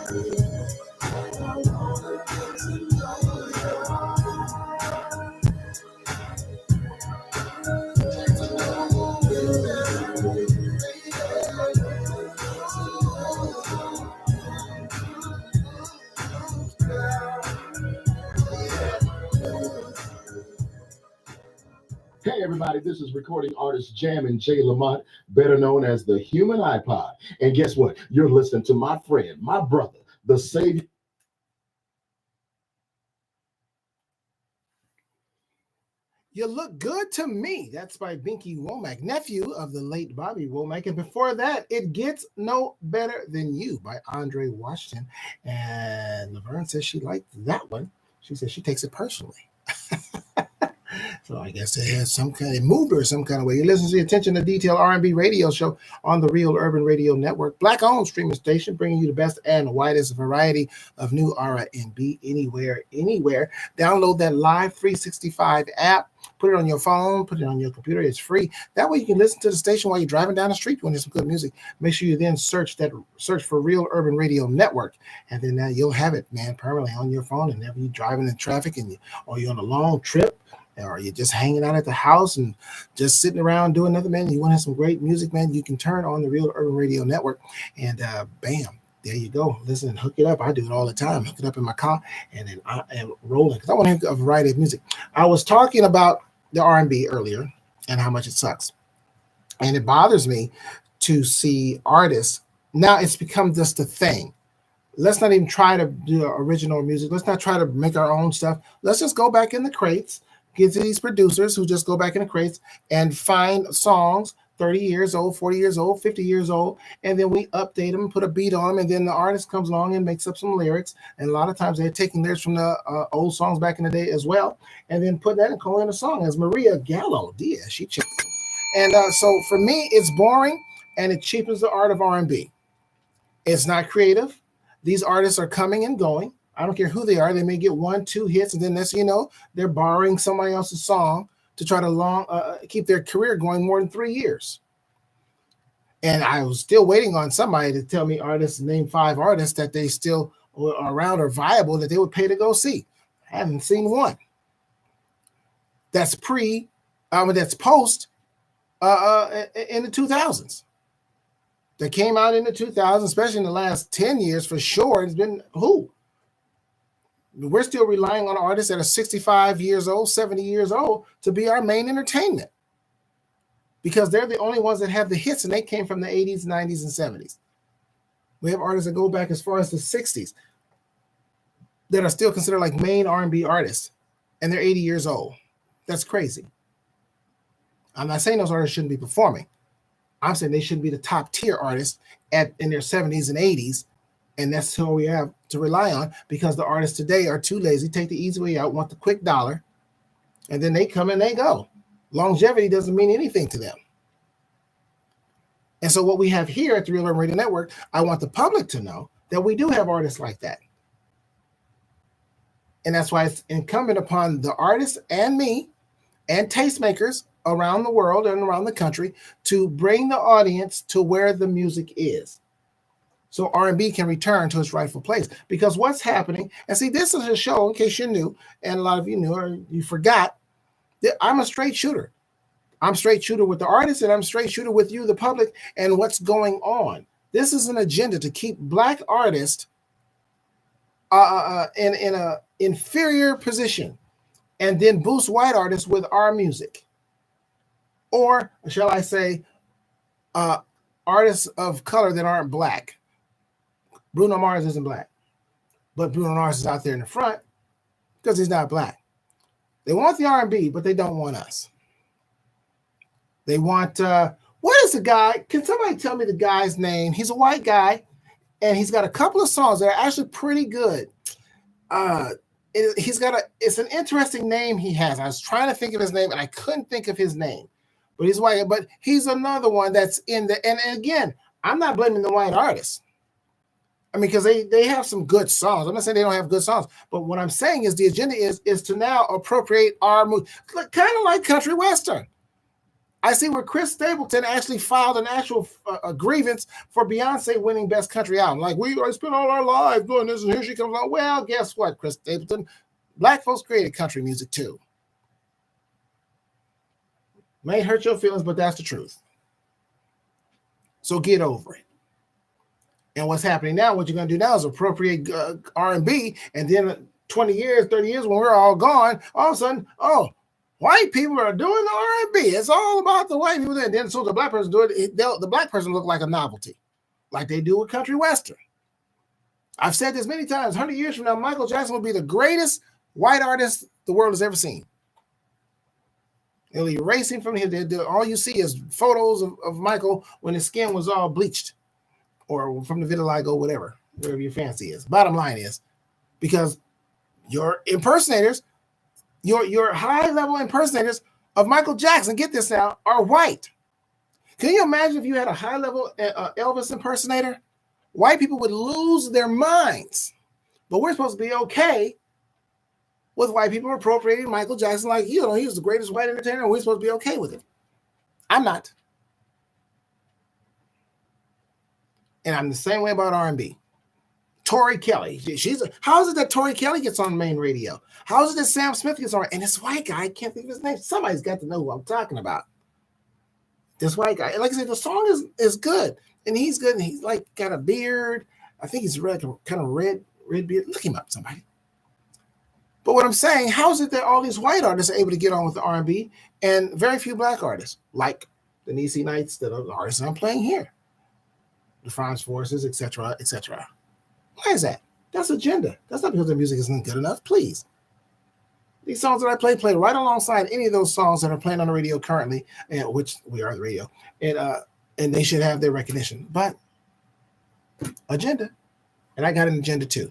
Hey everybody, this is recording artist Jammin' J. Lamont, better known as the Human iPod. And guess what? You're listening to my friend, my brother, the Savior. You Look Good to Me. That's by Binky Womack, nephew of the late Bobby Womack. And before that, It Gets No Better Than You by Andre Washington. And Laverne says she liked that one. She says she takes it personally. So I guess it has some kind of moved her some kind of way. You listen to the Attention to Detail R&B radio show on the Real Urban Radio Network, Black-owned streaming station, bringing you the best and widest variety of new R&B anywhere. Download that Live 365 app. Put it on your phone, put it on your computer. It's free. That way you can listen to the station while you're driving down the street when there's some good music. Make sure you then search for Real Urban Radio Network, and then you'll have it, man, permanently on your phone. And whenever you're driving in traffic or you're on a long trip, or you're just hanging out at the house and just sitting around doing nothing, man, you want to have some great music, man, you can turn on the Real Urban Radio Network, and bam, there you go. Listen and hook it up. I do it all the time. Hook it up in my car, and then I am rolling because I want to hear a variety of music. I was talking about the R&B earlier and how much it sucks. And it bothers me to see artists. Now it's become just a thing. Let's not even try to do original music. Let's not try to make our own stuff. Let's just go back in the crates, get to these producers who just go back in the crates and find songs 30 years old, 40 years old, 50 years old, and then we update them, put a beat on them, and then the artist comes along and makes up some lyrics. And a lot of times they're taking lyrics from the old songs back in the day as well, and then put that and call in a song. As Maria Gallo did, she checked. And so for me, it's boring, and it cheapens the art of R&B. It's not creative. These artists are coming and going. I don't care who they are. They may get 1-2 hits, and then next thing you know, they're borrowing somebody else's song to try to keep their career going more than 3 years. And I was still waiting on somebody to tell me name 5 artists that they still are around or viable that they would pay to go see. I haven't seen one. That's post in the 2000s. That came out in the 2000s, especially in the last 10 years for sure. It's been who? We're still relying on artists that are 65 years old, 70 years old to be our main entertainment because they're the only ones that have the hits, and they came from the 80s, 90s, and 70s. We have artists that go back as far as the 60s that are still considered like main R&B artists, and they're 80 years old. That's crazy. I'm not saying those artists shouldn't be performing. I'm saying they shouldn't be the top tier artists in their 70s and 80s. And that's who we have to rely on because the artists today are too lazy, take the easy way out, want the quick dollar, and then they come and they go. Longevity doesn't mean anything to them. And so what we have here at the Real Urban Radio Network, I want the public to know that we do have artists like that. And that's why it's incumbent upon the artists and me and tastemakers around the world and around the country to bring the audience to where the music is. So R&B can return to its rightful place. Because what's happening, and see, this is a show, in case you knew, and a lot of you knew or you forgot, that I'm a straight shooter. I'm straight shooter with the artists, and I'm straight shooter with you, the public, and what's going on. This is an agenda to keep Black artists in an inferior position and then boost white artists with our music. Or, shall I say, artists of color that aren't Black. Bruno Mars isn't Black, but Bruno Mars is out there in the front because he's not Black. They want the R&B, but they don't want us. They want, what is the guy? Can somebody tell me the guy's name? He's a white guy, and he's got a couple of songs that are actually pretty good. It's an interesting name he has. I was trying to think of his name, and I couldn't think of his name. But he's white, but he's another one that's in the, and again, I'm not blaming the white artists. I mean, because they have some good songs. I'm not saying they don't have good songs, but what I'm saying is the agenda is to now appropriate our movie, kind of like country western. I see where Chris Stapleton actually filed an actual grievance for Beyonce winning Best Country Album. Like, I spent all our lives doing this, and here she comes out. Well, guess what, Chris Stapleton? Black folks created country music too. May hurt your feelings, but that's the truth. So get over it. And what's happening now, what you're going to do now is appropriate R&B, and then 20 years, 30 years, when we're all gone, all of a sudden, oh, white people are doing the R&B. It's all about the white people. And then so the black person do it, the black person look like a novelty, like they do with country western. I've said this many times. 100 years from now, Michael Jackson will be the greatest white artist the world has ever seen. It'll erase him from here. All you see is photos of Michael when his skin was all bleached, or from the vitiligo, whatever your fancy is. Bottom line is, because your impersonators, your high-level impersonators of Michael Jackson, get this now, are white. Can you imagine if you had a high-level Elvis impersonator? White people would lose their minds. But we're supposed to be okay with white people appropriating Michael Jackson like, he was the greatest white entertainer, and we're supposed to be okay with it. I'm not. And I'm the same way about R&B. Tori Kelly. How is it that Tori Kelly gets on main radio? How is it that Sam Smith gets on? And this white guy, I can't think of his name. Somebody's got to know who I'm talking about. This white guy. Like I said, the song is good. And he's good. And he's like got a beard. I think he's red, kind of red beard. Look him up, somebody. But what I'm saying, how is it that all these white artists are able to get on with the R&B and very few black artists, like the Niecy Knights, that are the artists I'm playing here, the Franz Forces, etc., etc. Why is that? That's agenda. That's not because the music isn't good enough. Please. These songs that I play right alongside any of those songs that are playing on the radio currently, and which we are the radio, and they should have their recognition. But agenda, and I got an agenda too.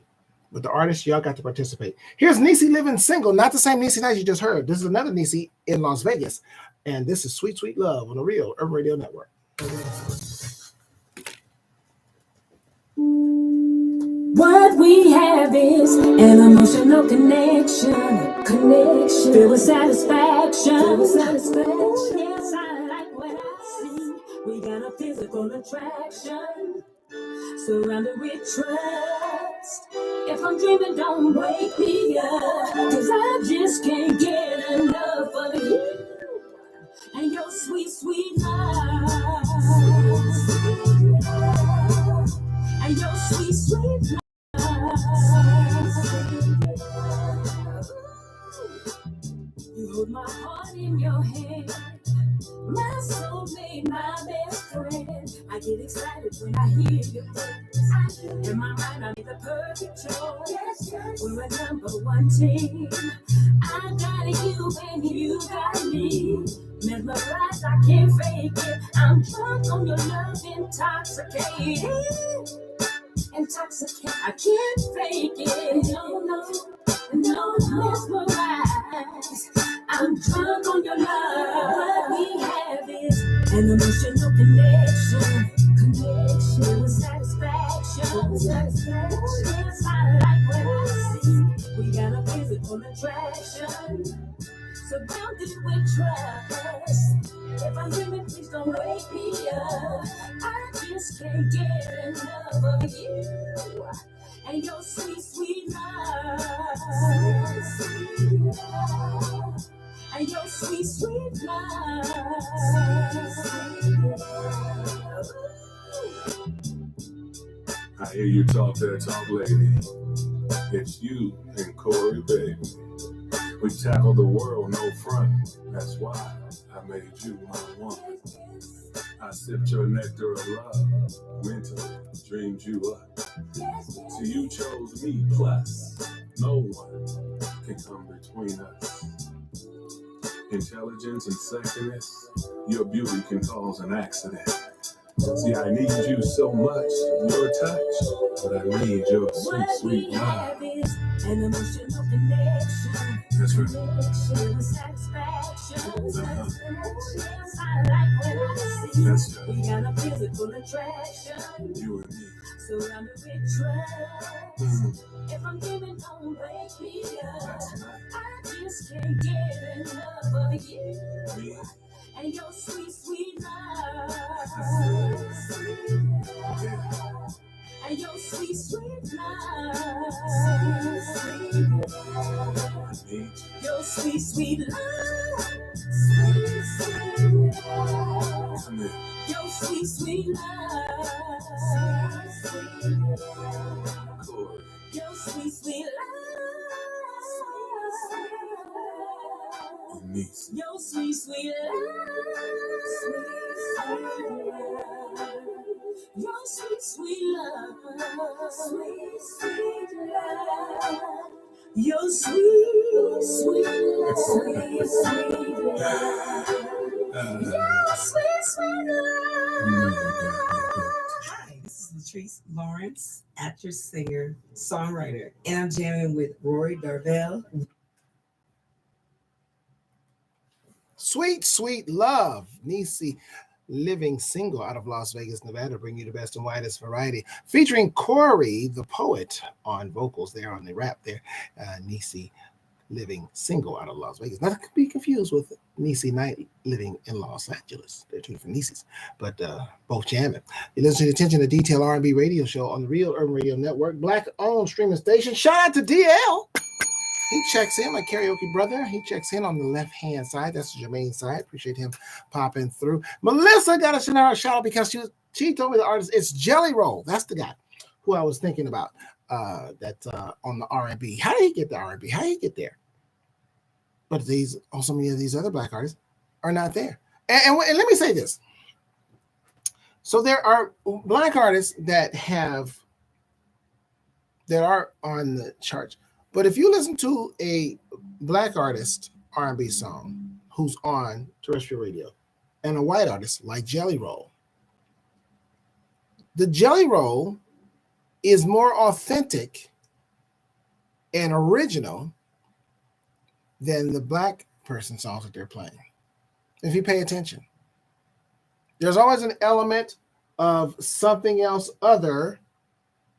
With the artists, y'all got to participate. Here's Niecy Living Single, not the same Niecy Knight you just heard. This is another Niecy in Las Vegas, and this is Sweet Sweet Love on the Real Urban Radio Network. What we have is an emotional connection, filled with satisfaction. Oh, yes, I like what I see. We got a physical attraction, surrounded with trust. If I'm dreaming, don't wake me up, 'cause I just can't get enough of you and your sweet, sweet love. And your sweet, sweet love. You hold my heart in your hand, my soulmate, my best friend. I get excited when I hear your voice. In my mind, I make the perfect choice. We're a number one team. I got you and you got me. Mesmerized, I can't fake it. I'm drunk on your love, intoxicated. I can't fake it. No, mesmerized. I'm drunk on your love. What we have is an emotional connection with satisfaction. Yes, I like what I see. We got a physical attraction, surrounded with trust. If I'm dreaming, please don't wake me up. I just can't get enough of you and your sweet, sweet love. And your sweet, sweet love. I hear you talk that talk, lady. It's you and Corey, baby. We tackle the world, no front. That's why I made you my one. I sipped your nectar of love, mentally dreamed you up. So you chose me, plus no one can come between us. Intelligence and sexiness, your beauty can cause an accident. See, I need you so much, your touch, but I need your sweet, sweet love. An emotional connection. That's right. With satisfaction. Yes, I like what I see. That's right. We got a physical attraction, You and me. surrounded with trust. If I'm dreaming, don't wake me up. That's right. I just can't get enough of you Me and your sweet, sweet love. And your sweet, sweet love. Your sweet, sweet love. Your sweet, sweet love. Your sweet, sweet love. Your sweet, sweet love. Your sweet, sweet love. Sweet, sweet love. Your sweet, sweet love. Sweet, sweet love. Your sweet, sweet love. Hi, this is Latrice Lawrence, actress, singer, songwriter, and I'm jamming with Rory Darvell. Sweet, sweet love. Nisi Living Single out of Las Vegas, Nevada, bring you the best and widest variety. Featuring Corey, the poet, on vocals there, on the rap there. Nisi Living Single out of Las Vegas. Not to be confused with Nisi Night living in Los Angeles. They're two different Nisis, but both jamming. You listen to the Attention to Detail R&B radio show on the Real Urban Radio Network, Black-owned streaming station. Shout out to DL. He checks in, my karaoke brother. He checks in on the left-hand side. That's the Jermaine side. Appreciate him popping through. Melissa got a shout out because she told me the artist, it's Jelly Roll. That's the guy who I was thinking about on the R&B. How did he get the R&B? How did he get there? But so many of these other Black artists are not there. And let me say this. So there are Black artists that are on the charts. But if you listen to a Black artist R&B song who's on terrestrial radio and a white artist like Jelly Roll, the Jelly Roll is more authentic and original than the Black person songs that they're playing. If you pay attention, there's always an element of something else other,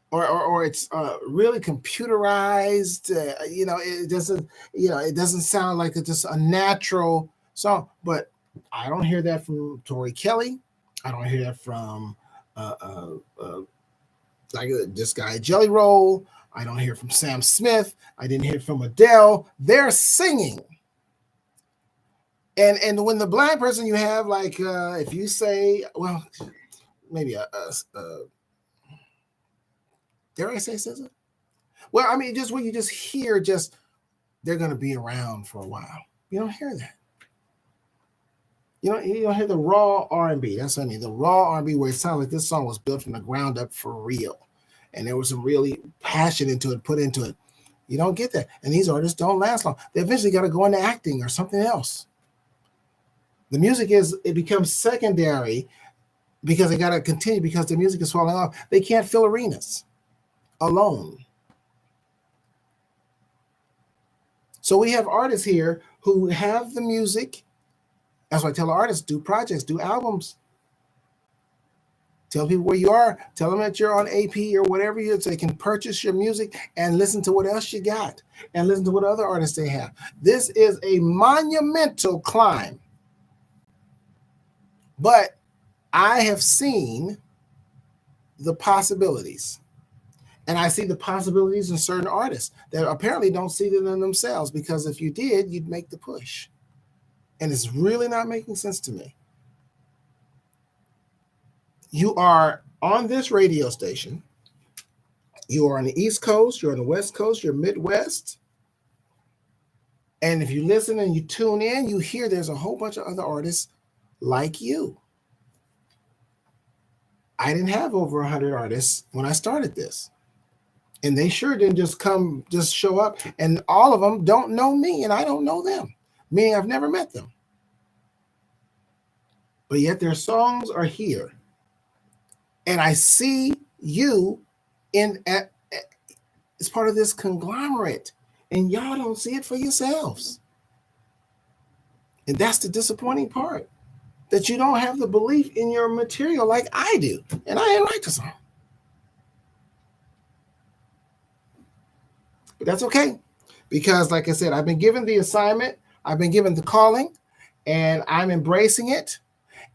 or it's really computerized. It doesn't sound like it's just a natural song. But I don't hear that from Tori Kelly. I don't hear that from like this guy Jelly Roll. I don't hear from Sam Smith. I didn't hear from Adele. They're singing. And when the Black person you have, like if you say, well, maybe dare I say SZA? Well, I mean, just when you just hear, they're going to be around for a while. You don't hear that. You don't hear the raw R&B. That's what I mean. The raw R&B where it sounds like this song was built from the ground up for real. And there was some really passion put into it. You don't get that. And these artists don't last long. They eventually got to go into acting or something else. The music it becomes secondary because they got to continue because the music is falling off. They can't fill arenas alone. So we have artists here who have the music. That's why I tell artists, do projects, do albums. Tell people where you are. Tell them that you're on AP or whatever so they can purchase your music and listen to what else you got and listen to what other artists they have. This is a monumental climb. But I have seen the possibilities. And I see the possibilities in certain artists that apparently don't see them in themselves, because if you did, you'd make the push. And it's really not making sense to me. You are on this radio station. You are on the East Coast. You're on the West Coast. You're Midwest. And if you listen and you tune in, you hear there's a whole bunch of other artists like you. I didn't have over 100 artists when I started this. And they sure didn't just show up. And all of them don't know me and I don't know them. Meaning I've never met them. But yet their songs are here. And I see you as part of this conglomerate. And y'all don't see it for yourselves. And that's the disappointing part. That you don't have the belief in your material like I do. And I didn't write the song. But that's okay. Because like I said, I've been given the assignment. I've been given the calling. and I'm embracing it,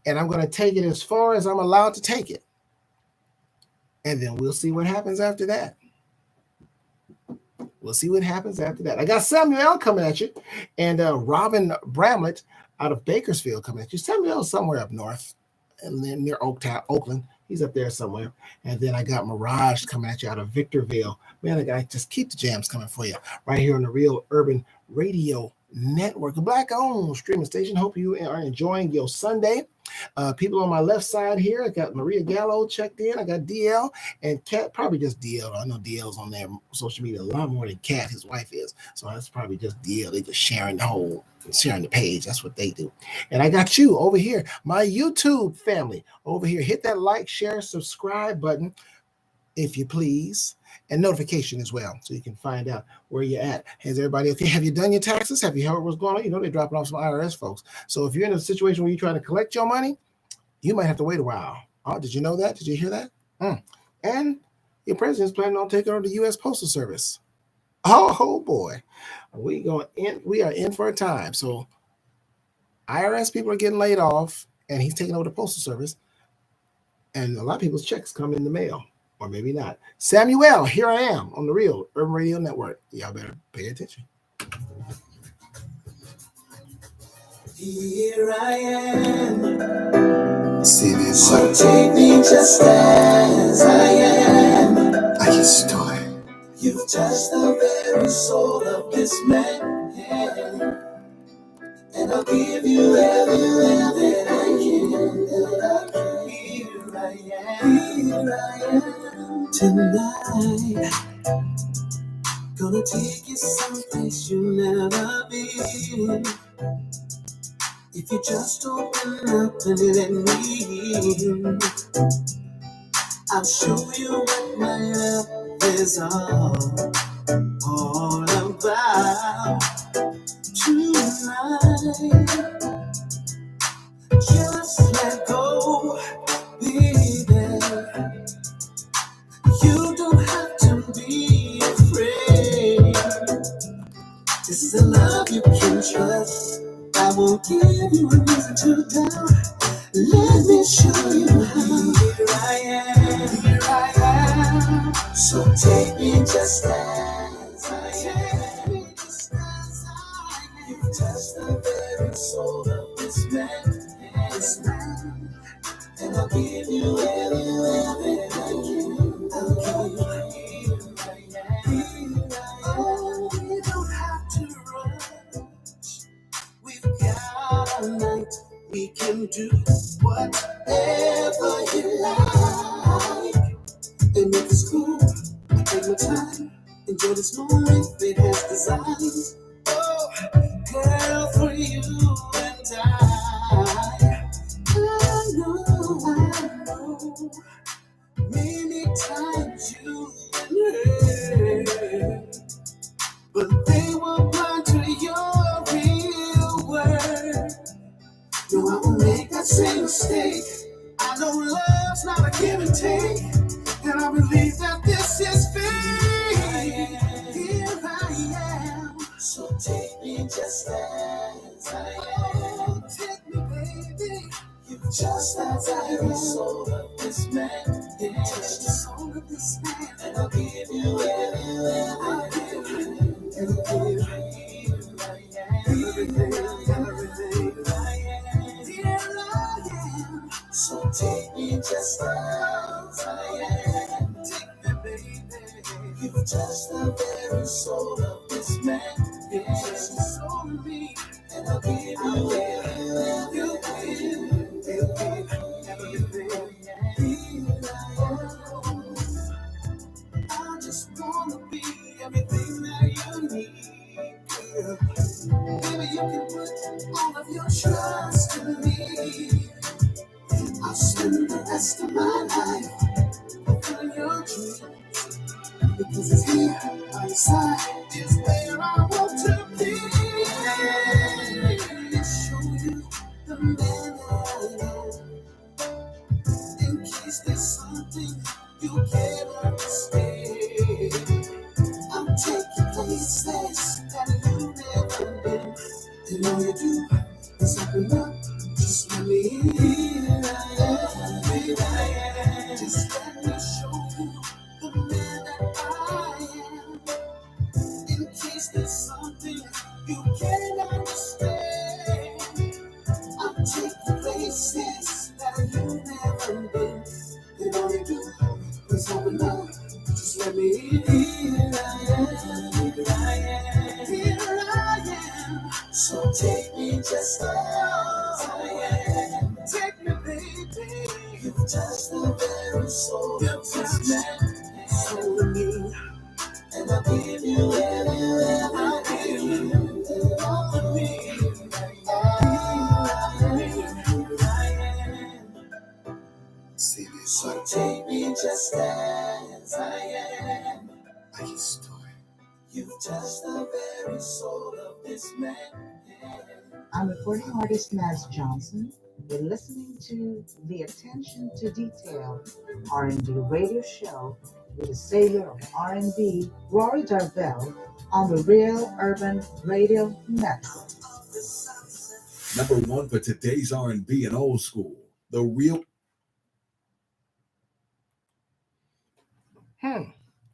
and I'm going to take it as far as I'm allowed to take it. And then we'll see what happens after that. We'll see what happens after that. I got Samuel coming at you, and Robin Bramlett out of Bakersfield coming at you. Samuel's somewhere up north, and then near Oakland. He's up there somewhere. And then I got Mirage coming at you out of Victorville. Man, I got just keep the jams coming for you right here on the Real Urban Radio Network, a Black-owned streaming station. Hope you are enjoying your Sunday. People on my left side here, I got Maria Gallo checked in. I got DL and Kat, probably just DL. I know DL's on their social media a lot more than Kat, his wife is. So that's probably just DL. They just sharing the page. That's what they do. And I got you over here, my YouTube family over here. Hit that like, share, subscribe button, if you please, and notification as well, so you can find out where you're at. Is everybody okay? Have you done your taxes? Have you heard what's going on? You know they're dropping off some IRS folks. So if you're in a situation where you're trying to collect your money, you might have to wait a while. Oh, did you know that? Did you hear that? And your president's planning on taking over the U.S. Postal Service. Oh boy, we are in for a time. So IRS people are getting laid off, and he's taking over the Postal Service, and a lot of people's checks come in the mail. Or maybe not. Samuel, here I am on the Real Urban Radio Network. Y'all better pay attention. Here I am. See this? So take me just as I am. I just toy. You've touched the very soul of this man, and I'll give you everything that I can. Here I am. Tonight, gonna take you someplace you've never been. If you just open up and let me in, I'll show you what my love is all about. Tonight, just let go, baby. You don't have to be afraid. This is a love you can trust. I won't give you a reason to doubt. Let me show you how. Here I am. So take me just as I am. You've touched the very soul of this man, and I'll give you everything I can. Oh, you don't have to rush. We've got a night. We can do whatever you like. And make this cool. Take my time. Enjoy this moment. It has designs. Oh, girl, for you and I know. Many times you heard, but they were blind to your real word. No, I won't make that same mistake. I know love's not a give and take, and I believe that this is fate. Here I am, so take me just as I am. Take me, baby. You just as I am. The soul of this man, yeah. Touch the soul of this man, and I'll give you everything. I'll give you everything. Here I am. So take me just as I am. Take me, baby. You touch the very soul of this man, yeah. Touch the soul of me, and I'll give you everything. I just wanna be everything that you need, girl. Baby, you can put all of your trust in me. I'll spend the rest of my life fulfilling your dreams, because it's here by your side is where I want to be. Show you the man that I am. In case there's something you can't understand, I'll take you places that you've never been. And all you do is open You can't understand. I'll take you places that you never been. And all you do is open up. Just let me in. Here I am. Here I am. Here I am. So take me just as I am. Take me, baby. You've touched the very soul of this man. Soul of me. And I'll give you everything. I'll give you all of me. See me, so take me just as I am. I just do it. You've touched the very soul of this man. I'm recording artist Naz Johnson. You're listening to the Attention to Detail R&B radio show with the savior of R&B, Rory Darvell, on the Real Urban Radio Network. Number one for today's R&B and old school, the real.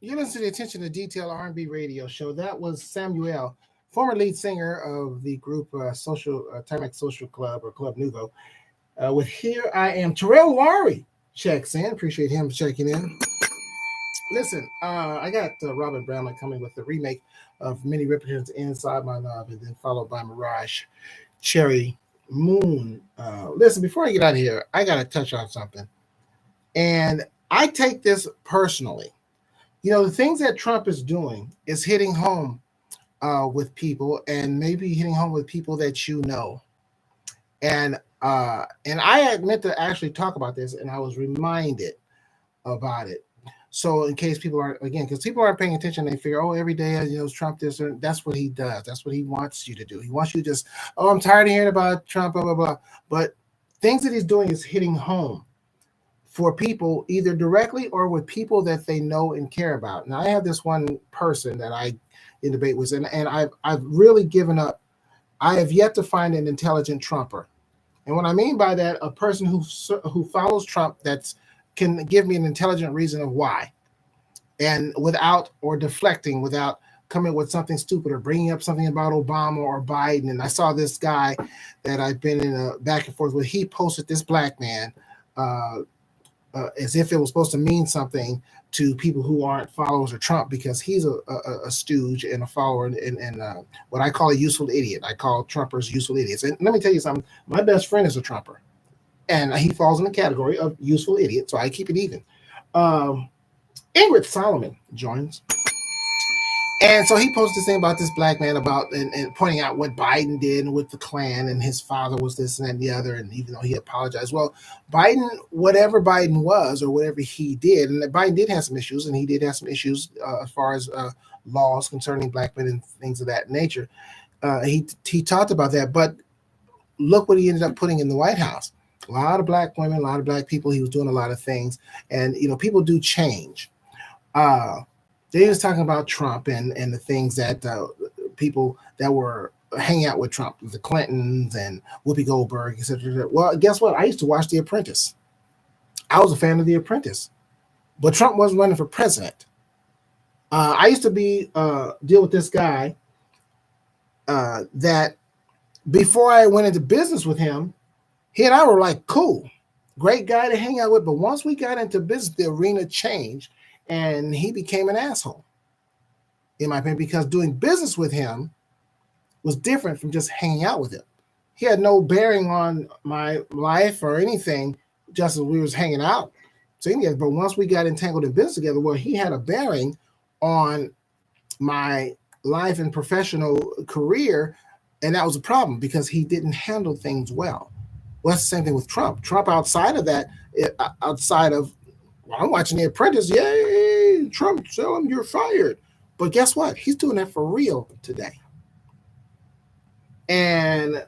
You listen to the Attention to Detail R&B radio show. That was Samuel, former lead singer of the group Timex Social Club or Club Nouveau. With Here I Am. Terrell Lowry checks in. Appreciate him checking in. Listen, I got Robert Bramlett coming with the remake of Minnie Riperton's Inside My Love, and then followed by Mirage Cherry Moon. Listen, before I get out of here, I got to touch on something. And I take this personally. You know, the things that Trump is doing is hitting home with people, and maybe hitting home with people that you know. And I had meant to actually talk about this, and I was reminded about it. So in case people aren't, again, because people aren't paying attention, they figure, oh, every day, Trump this, and that's what he does. That's what he wants you to do. He wants you to just, oh, I'm tired of hearing about Trump, blah, blah, blah. But things that he's doing is hitting home for people, either directly or with people that they know and care about. Now, I have this one person that I in debate with, and I've really given up. I have yet to find an intelligent Trumper. And what I mean by that, a person who follows Trump can give me an intelligent reason of why, and without deflecting, without coming with something stupid or bringing up something about Obama or Biden. And I saw this guy that I've been in a back and forth with. He posted this black man as if it was supposed to mean something to people who aren't followers of Trump, because he's a stooge and a follower and what I call a useful idiot. I call Trumpers useful idiots. And let me tell you something. My best friend is a Trumper, and he falls in the category of useful idiot, so I keep it even. Ingrid Solomon joins. And so he posted this thing about this black man about and pointing out what Biden did with the Klan, and his father was this and that and the other, and even though he apologized. Well, Biden, whatever Biden was or whatever he did, and Biden did have some issues, and he did have some issues as far as laws concerning black men and things of that nature. He talked about that, but look what he ended up putting in the White House. A lot of black women, a lot of black people. He was doing a lot of things, and people do change. They was talking about Trump and the things that people that were hanging out with Trump, the Clintons and Whoopi Goldberg, etc. Well, guess what? I used to watch The Apprentice. I was a fan of The Apprentice, but Trump wasn't running for president. I used to deal with this guy that before I went into business with him, he and I were like, cool, great guy to hang out with. But once we got into business, the arena changed. And he became an asshole, in my opinion, because doing business with him was different from just hanging out with him. He had no bearing on my life or anything, just as we was hanging out. But once we got entangled in business together, well, he had a bearing on my life and professional career, and that was a problem because he didn't handle things well. Well, that's the same thing with Trump. Trump, outside of that, I'm watching The Apprentice. Yay, Trump, tell him you're fired. But guess what? He's doing that for real today. And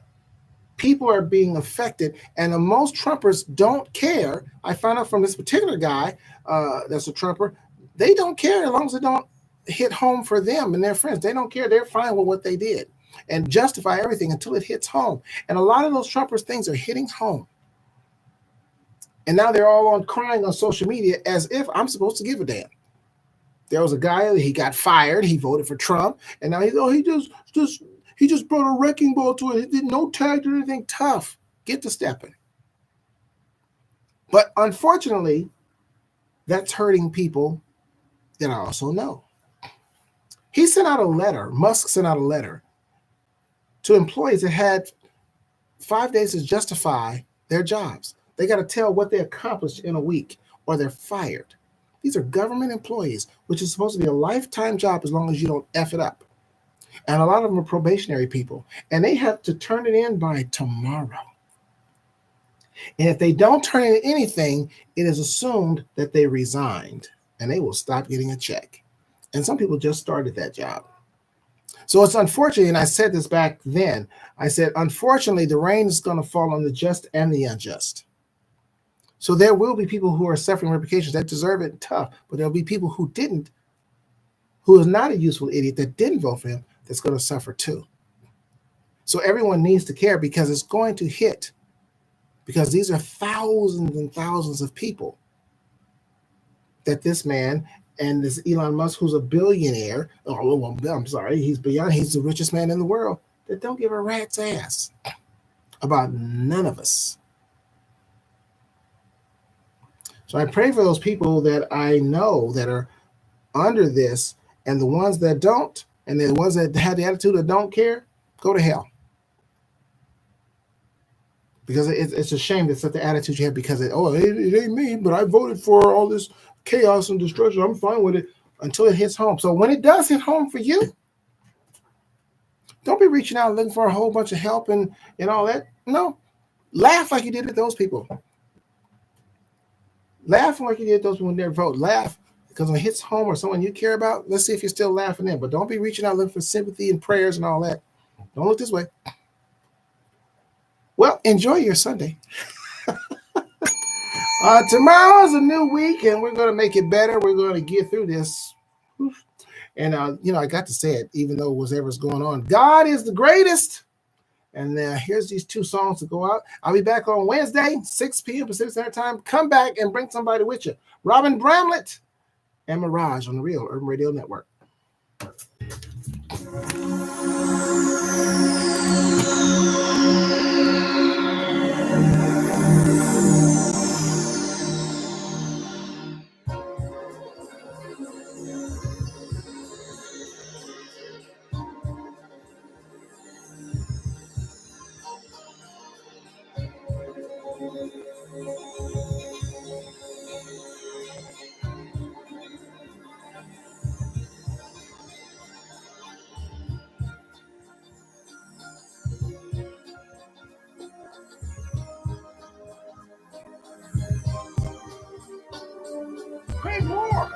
people are being affected. And most Trumpers don't care. I found out from this particular guy that's a Trumper. They don't care as long as it don't hit home for them and their friends. They don't care. They're fine with what they did and justify everything until it hits home. And a lot of those Trumpers things are hitting home. And now they're all crying on social media as if I'm supposed to give a damn. There was a guy, he got fired. He voted for Trump. And now he He just brought a wrecking ball to it. He did no tag or anything tough. Get to stepping. But unfortunately, that's hurting people that I also know. He sent out a letter, Musk sent out a letter to employees that had 5 days to justify their jobs. They got to tell what they accomplished in a week or they're fired. These are government employees, which is supposed to be a lifetime job as long as you don't F it up. And a lot of them are probationary people, and they have to turn it in by tomorrow. And if they don't turn in anything, it is assumed that they resigned and they will stop getting a check. And some people just started that job. So it's unfortunate, and I said this back then, I said, unfortunately, the rain is going to fall on the just and the unjust. So there will be people who are suffering repercussions that deserve it tough, but there'll be people who didn't, who is not a useful idiot that didn't vote for him, that's going to suffer too. So everyone needs to care because it's going to hit, because these are thousands and thousands of people that this man and this Elon Musk, who's a billionaire, I'm sorry, he's the richest man in the world, that don't give a rat's ass about none of us. So I pray for those people that I know that are under this, and the ones that don't, and the ones that have the attitude that don't care, go to hell. Because it's a shame that's the attitude you have, because it ain't me, but I voted for all this chaos and destruction. I'm fine with it until it hits home. So when it does hit home for you, don't be reaching out looking for a whole bunch of help and all that. No, laugh like you did at those people. Laugh like you did at those people when they vote. Laugh, because when it hits home or someone you care about, let's see if you're still laughing then. But don't be reaching out looking for sympathy and prayers and all that. Don't look this way. Well, enjoy your Sunday. Tomorrow's a new week, and we're going to make it better. We're going to get through this. And, I got to say it, even though whatever's going on. God is the greatest. And here's these two songs to go out. I'll be back on Wednesday, 6 p.m. Pacific Standard Time. Come back and bring somebody with you. Robin Bramlett and Mirage on the Real Urban Radio Network. Pray more.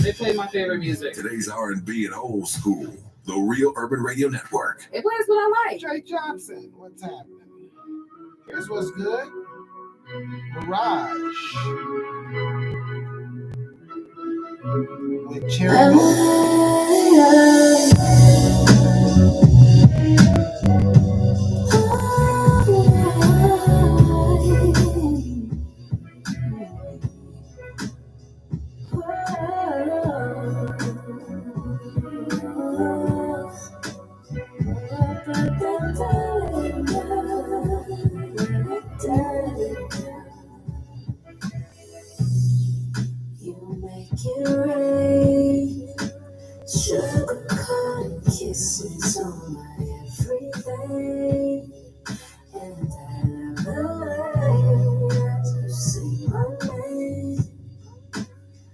They play my favorite music. Today's R&B and old school. The Real Urban Radio Network. It plays what I like. Jay Johnson, what's happening? Here's what's good. Mirage. With Cherry. You make it rain, sugar cotton kisses on my everything, and I love the way that you say my name.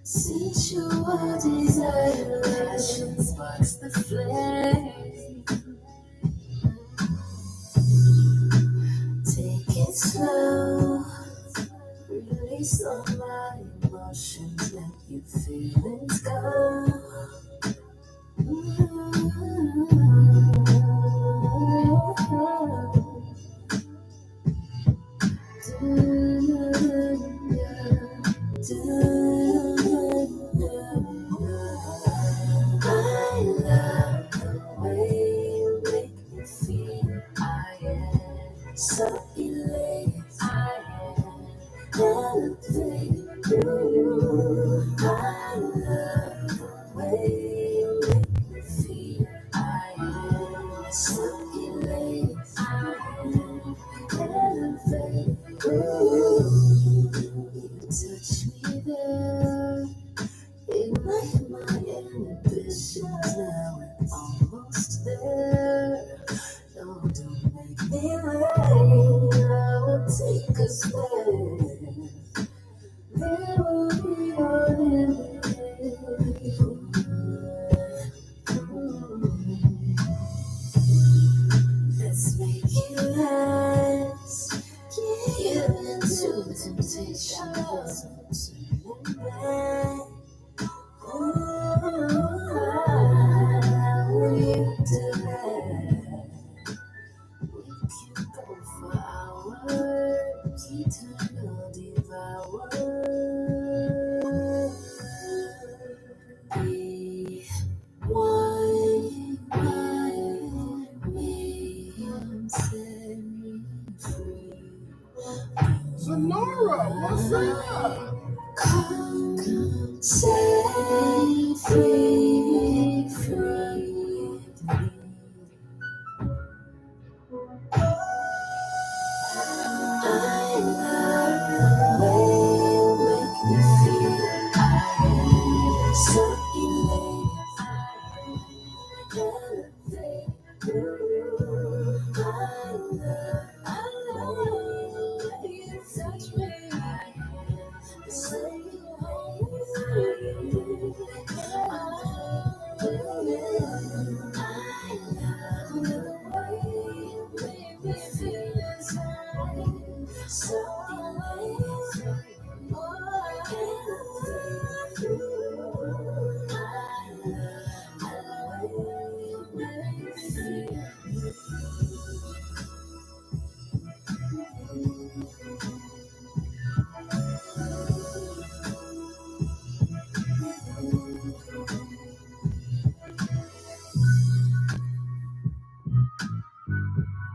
Sensual desire, passion sparks the flame. Take it slow, release all my emotions, let your feelings go. I love the way you make me feel. I am so elated. I am elevated through you. I love the way you make me feel. I am so elated. I am elevated through you. You touch me there. Ignite my inhibitions, now we're almost there. No, don't make me wait, I will take us there. There will be no let's make it last. Give into temptation, turning back. Will you do that? We can go for hours, eternal devour. Be one by me and set me free. Sonora, what's up? Come, set free, free. I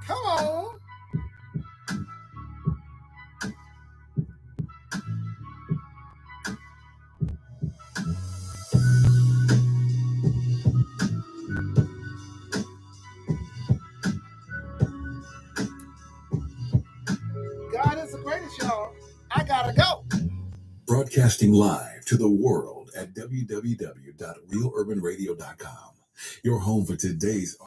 Come on. God is the greatest, y'all. I gotta go. Broadcasting live to the world at www.realurbanradio.com. Your home for today's